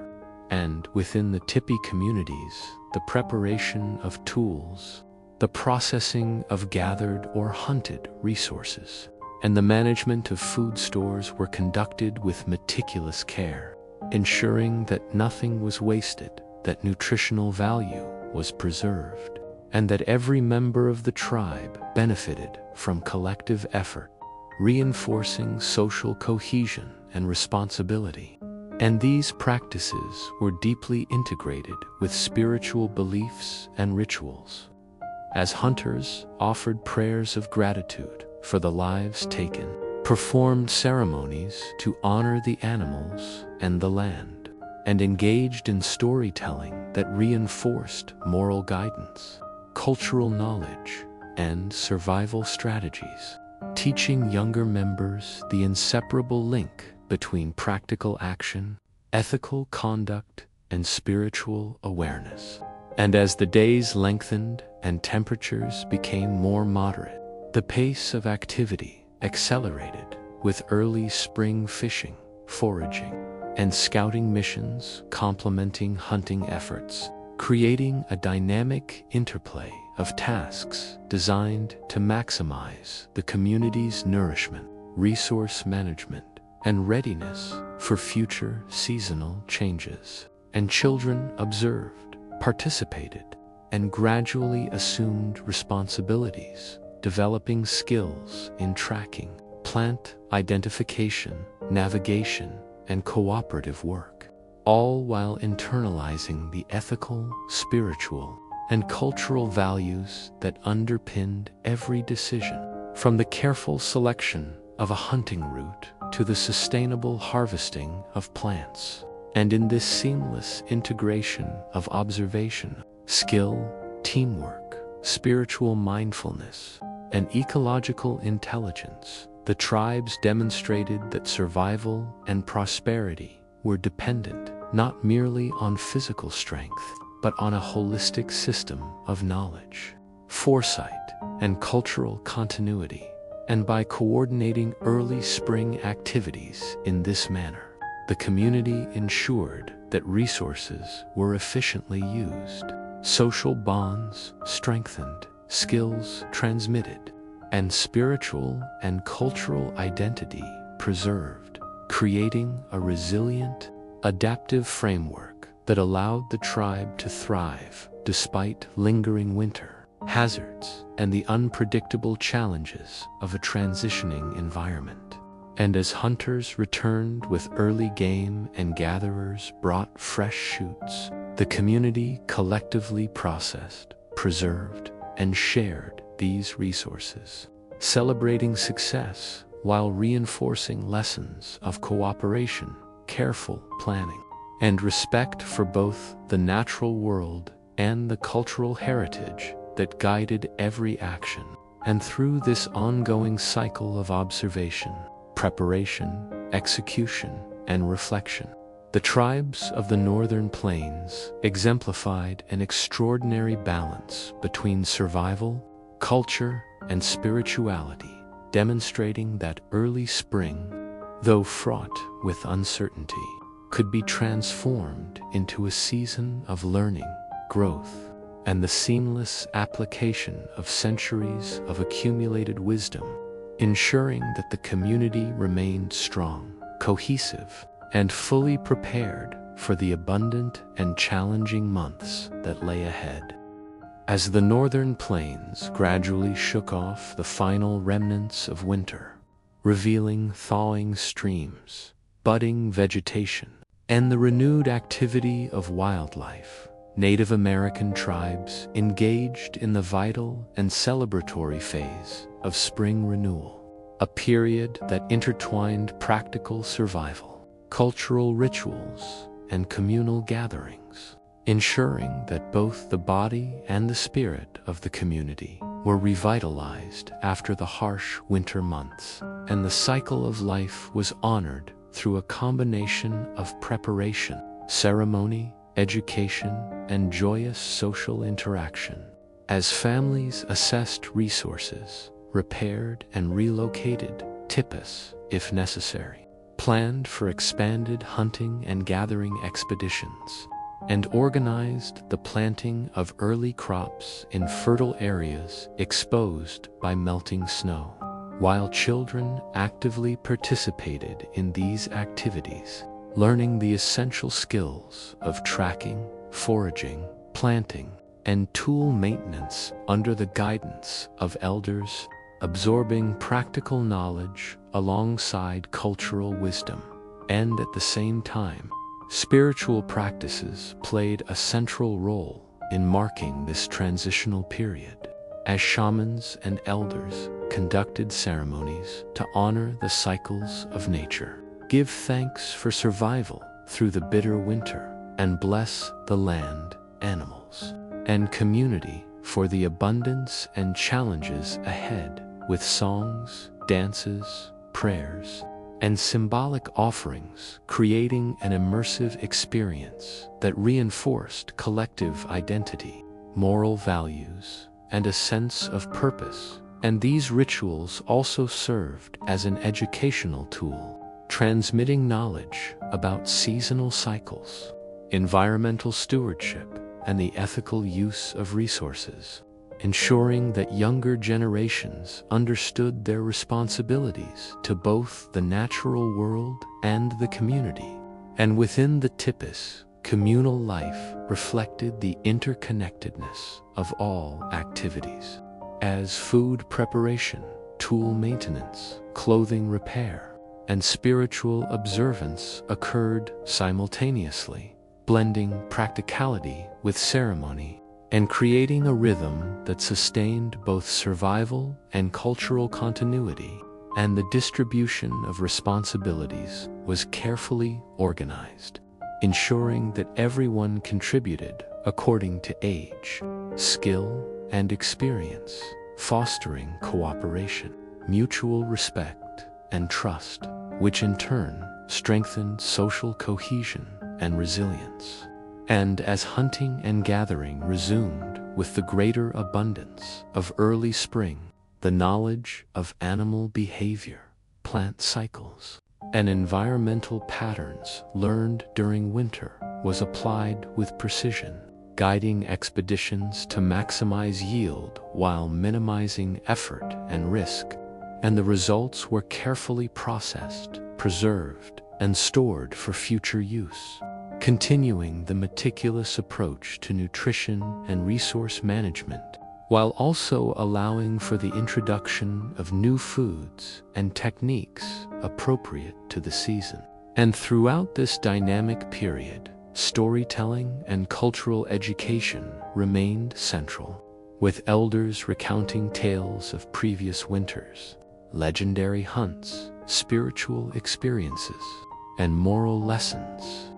And within the Tipi communities, the preparation of tools, the processing of gathered or hunted resources, and the management of food stores were conducted with meticulous care, ensuring that nothing was wasted, that nutritional value was preserved, and that every member of the tribe benefited from collective effort, reinforcing social cohesion and responsibility. And these practices were deeply integrated with spiritual beliefs and rituals, as hunters offered prayers of gratitude for the lives taken, performed ceremonies to honor the animals and the land, and engaged in storytelling that reinforced moral guidance, cultural knowledge, and survival strategies, teaching younger members the inseparable link between practical action, ethical conduct, and spiritual awareness. And as the days lengthened and temperatures became more moderate, the pace of activity accelerated, with early spring fishing, foraging, and scouting missions complementing hunting efforts, creating a dynamic interplay of tasks designed to maximize the community's nourishment, resource management, and readiness for future seasonal changes. And children observed, participated, and gradually assumed responsibilities, developing skills in tracking, plant identification, navigation, and cooperative work, all while internalizing the ethical, spiritual, and cultural values that underpinned every decision, from the careful selection of a hunting route to the sustainable harvesting of plants. And in this seamless integration of observation, skill, teamwork, spiritual mindfulness, and ecological intelligence, the tribes demonstrated that survival and prosperity were dependent not merely on physical strength, but on a holistic system of knowledge, foresight, and cultural continuity. And by coordinating early spring activities in this manner, the community ensured that resources were efficiently used, social bonds strengthened, skills transmitted, and spiritual and cultural identity preserved, creating a resilient, adaptive framework that allowed the tribe to thrive despite lingering winter hazards and the unpredictable challenges of a transitioning environment. And as hunters returned with early game and gatherers brought fresh shoots, the community collectively processed, preserved, and shared these resources, celebrating success while reinforcing lessons of cooperation, careful planning, and respect for both the natural world and the cultural heritage that guided every action. And through this ongoing cycle of observation, preparation, execution, and reflection, the tribes of the Northern Plains exemplified an extraordinary balance between survival, culture, and spirituality, demonstrating that early spring, though fraught with uncertainty, could be transformed into a season of learning, growth, and the seamless application of centuries of accumulated wisdom, ensuring that the community remained strong, cohesive, and fully prepared for the abundant and challenging months that lay ahead. As the Northern Plains gradually shook off the final remnants of winter, revealing thawing streams, budding vegetation, and the renewed activity of wildlife, Native American tribes engaged in the vital and celebratory phase of spring renewal, a period that intertwined practical survival, cultural rituals, and communal gatherings, ensuring that both the body and the spirit of the community were revitalized after the harsh winter months, and the cycle of life was honored through a combination of preparation, ceremony, education, and joyous social interaction. As families assessed resources, repaired and relocated Tipis if necessary, planned for expanded hunting and gathering expeditions, and organized the planting of early crops in fertile areas exposed by melting snow. While children actively participated in these activities, learning the essential skills of tracking, foraging, planting, and tool maintenance under the guidance of elders, absorbing practical knowledge alongside cultural wisdom. And at the same time, spiritual practices played a central role in marking this transitional period, as shamans and elders conducted ceremonies to honor the cycles of nature, give thanks for survival through the bitter winter, and bless the land, animals, and community for the abundance and challenges ahead, with songs, dances, prayers, and symbolic offerings, creating an immersive experience that reinforced collective identity, moral values, and a sense of purpose. And these rituals also served as an educational tool, transmitting knowledge about seasonal cycles, environmental stewardship, and the ethical use of resources, ensuring that younger generations understood their responsibilities to both the natural world and the community. And within the Tipis, communal life reflected the interconnectedness of all activities, as food preparation, tool maintenance, clothing repair, and spiritual observance occurred simultaneously, blending practicality with ceremony and creating a rhythm that sustained both survival and cultural continuity. And the distribution of responsibilities was carefully organized, ensuring that everyone contributed according to age, skill, and experience, fostering cooperation, mutual respect, and trust, which in turn strengthened social cohesion and resilience. And as hunting and gathering resumed with the greater abundance of early spring, the knowledge of animal behavior, plant cycles, and environmental patterns learned during winter was applied with precision, guiding expeditions to maximize yield while minimizing effort and risk. And the results were carefully processed, preserved, and stored for future use, continuing the meticulous approach to nutrition and resource management, while also allowing for the introduction of new foods and techniques appropriate to the season. And throughout this dynamic period, storytelling and cultural education remained central, with elders recounting tales of previous winters, legendary hunts, spiritual experiences, and moral lessons,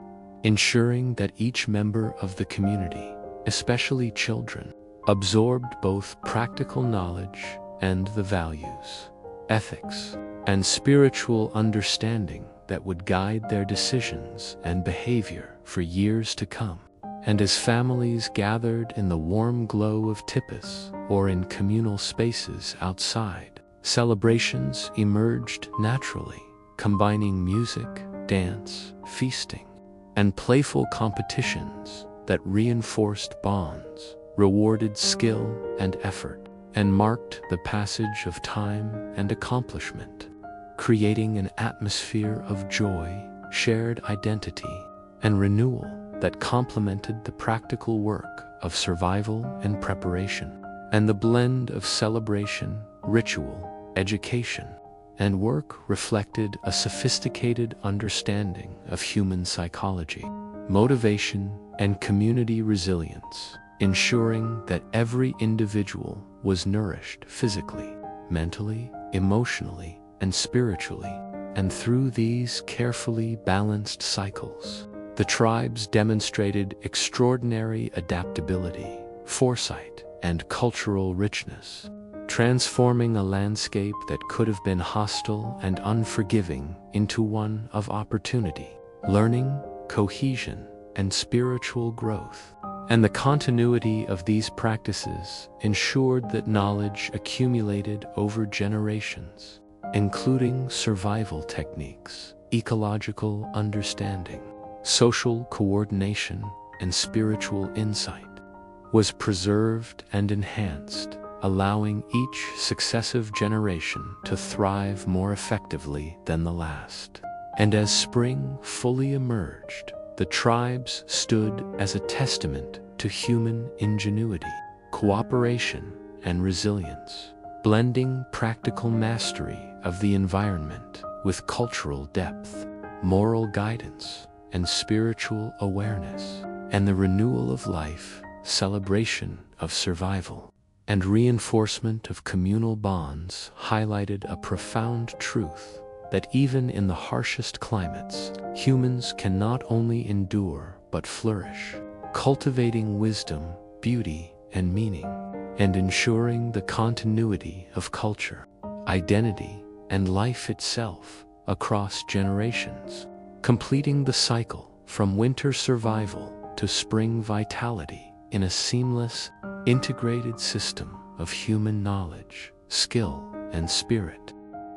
ensuring that each member of the community, especially children, absorbed both practical knowledge and the values, ethics, and spiritual understanding that would guide their decisions and behavior for years to come. And as families gathered in the warm glow of Tipis or in communal spaces outside, celebrations emerged naturally, combining music, dance, feasting, and playful competitions that reinforced bonds, rewarded skill and effort, and marked the passage of time and accomplishment, creating an atmosphere of joy, shared identity, and renewal that complemented the practical work of survival and preparation. And the blend of celebration, ritual, education, and work reflected a sophisticated understanding of human psychology, motivation, and community resilience, ensuring that every individual was nourished physically, mentally, emotionally, and spiritually. And through these carefully balanced cycles, the tribes demonstrated extraordinary adaptability, foresight, and cultural richness, transforming a landscape that could have been hostile and unforgiving into one of opportunity, learning, cohesion, and spiritual growth. And the continuity of these practices ensured that knowledge accumulated over generations, including survival techniques, ecological understanding, social coordination, and spiritual insight, was preserved and enhanced, allowing each successive generation to thrive more effectively than the last. And as spring fully emerged, the tribes stood as a testament to human ingenuity, cooperation, and resilience, blending practical mastery of the environment with cultural depth, moral guidance, and spiritual awareness. And the renewal of life, celebration of survival, and reinforcement of communal bonds highlighted a profound truth that even in the harshest climates, humans can not only endure but flourish, cultivating wisdom, beauty, and meaning, and ensuring the continuity of culture, identity, and life itself across generations, completing the cycle from winter survival to spring vitality in a seamless, integrated system of human knowledge, skill, and spirit.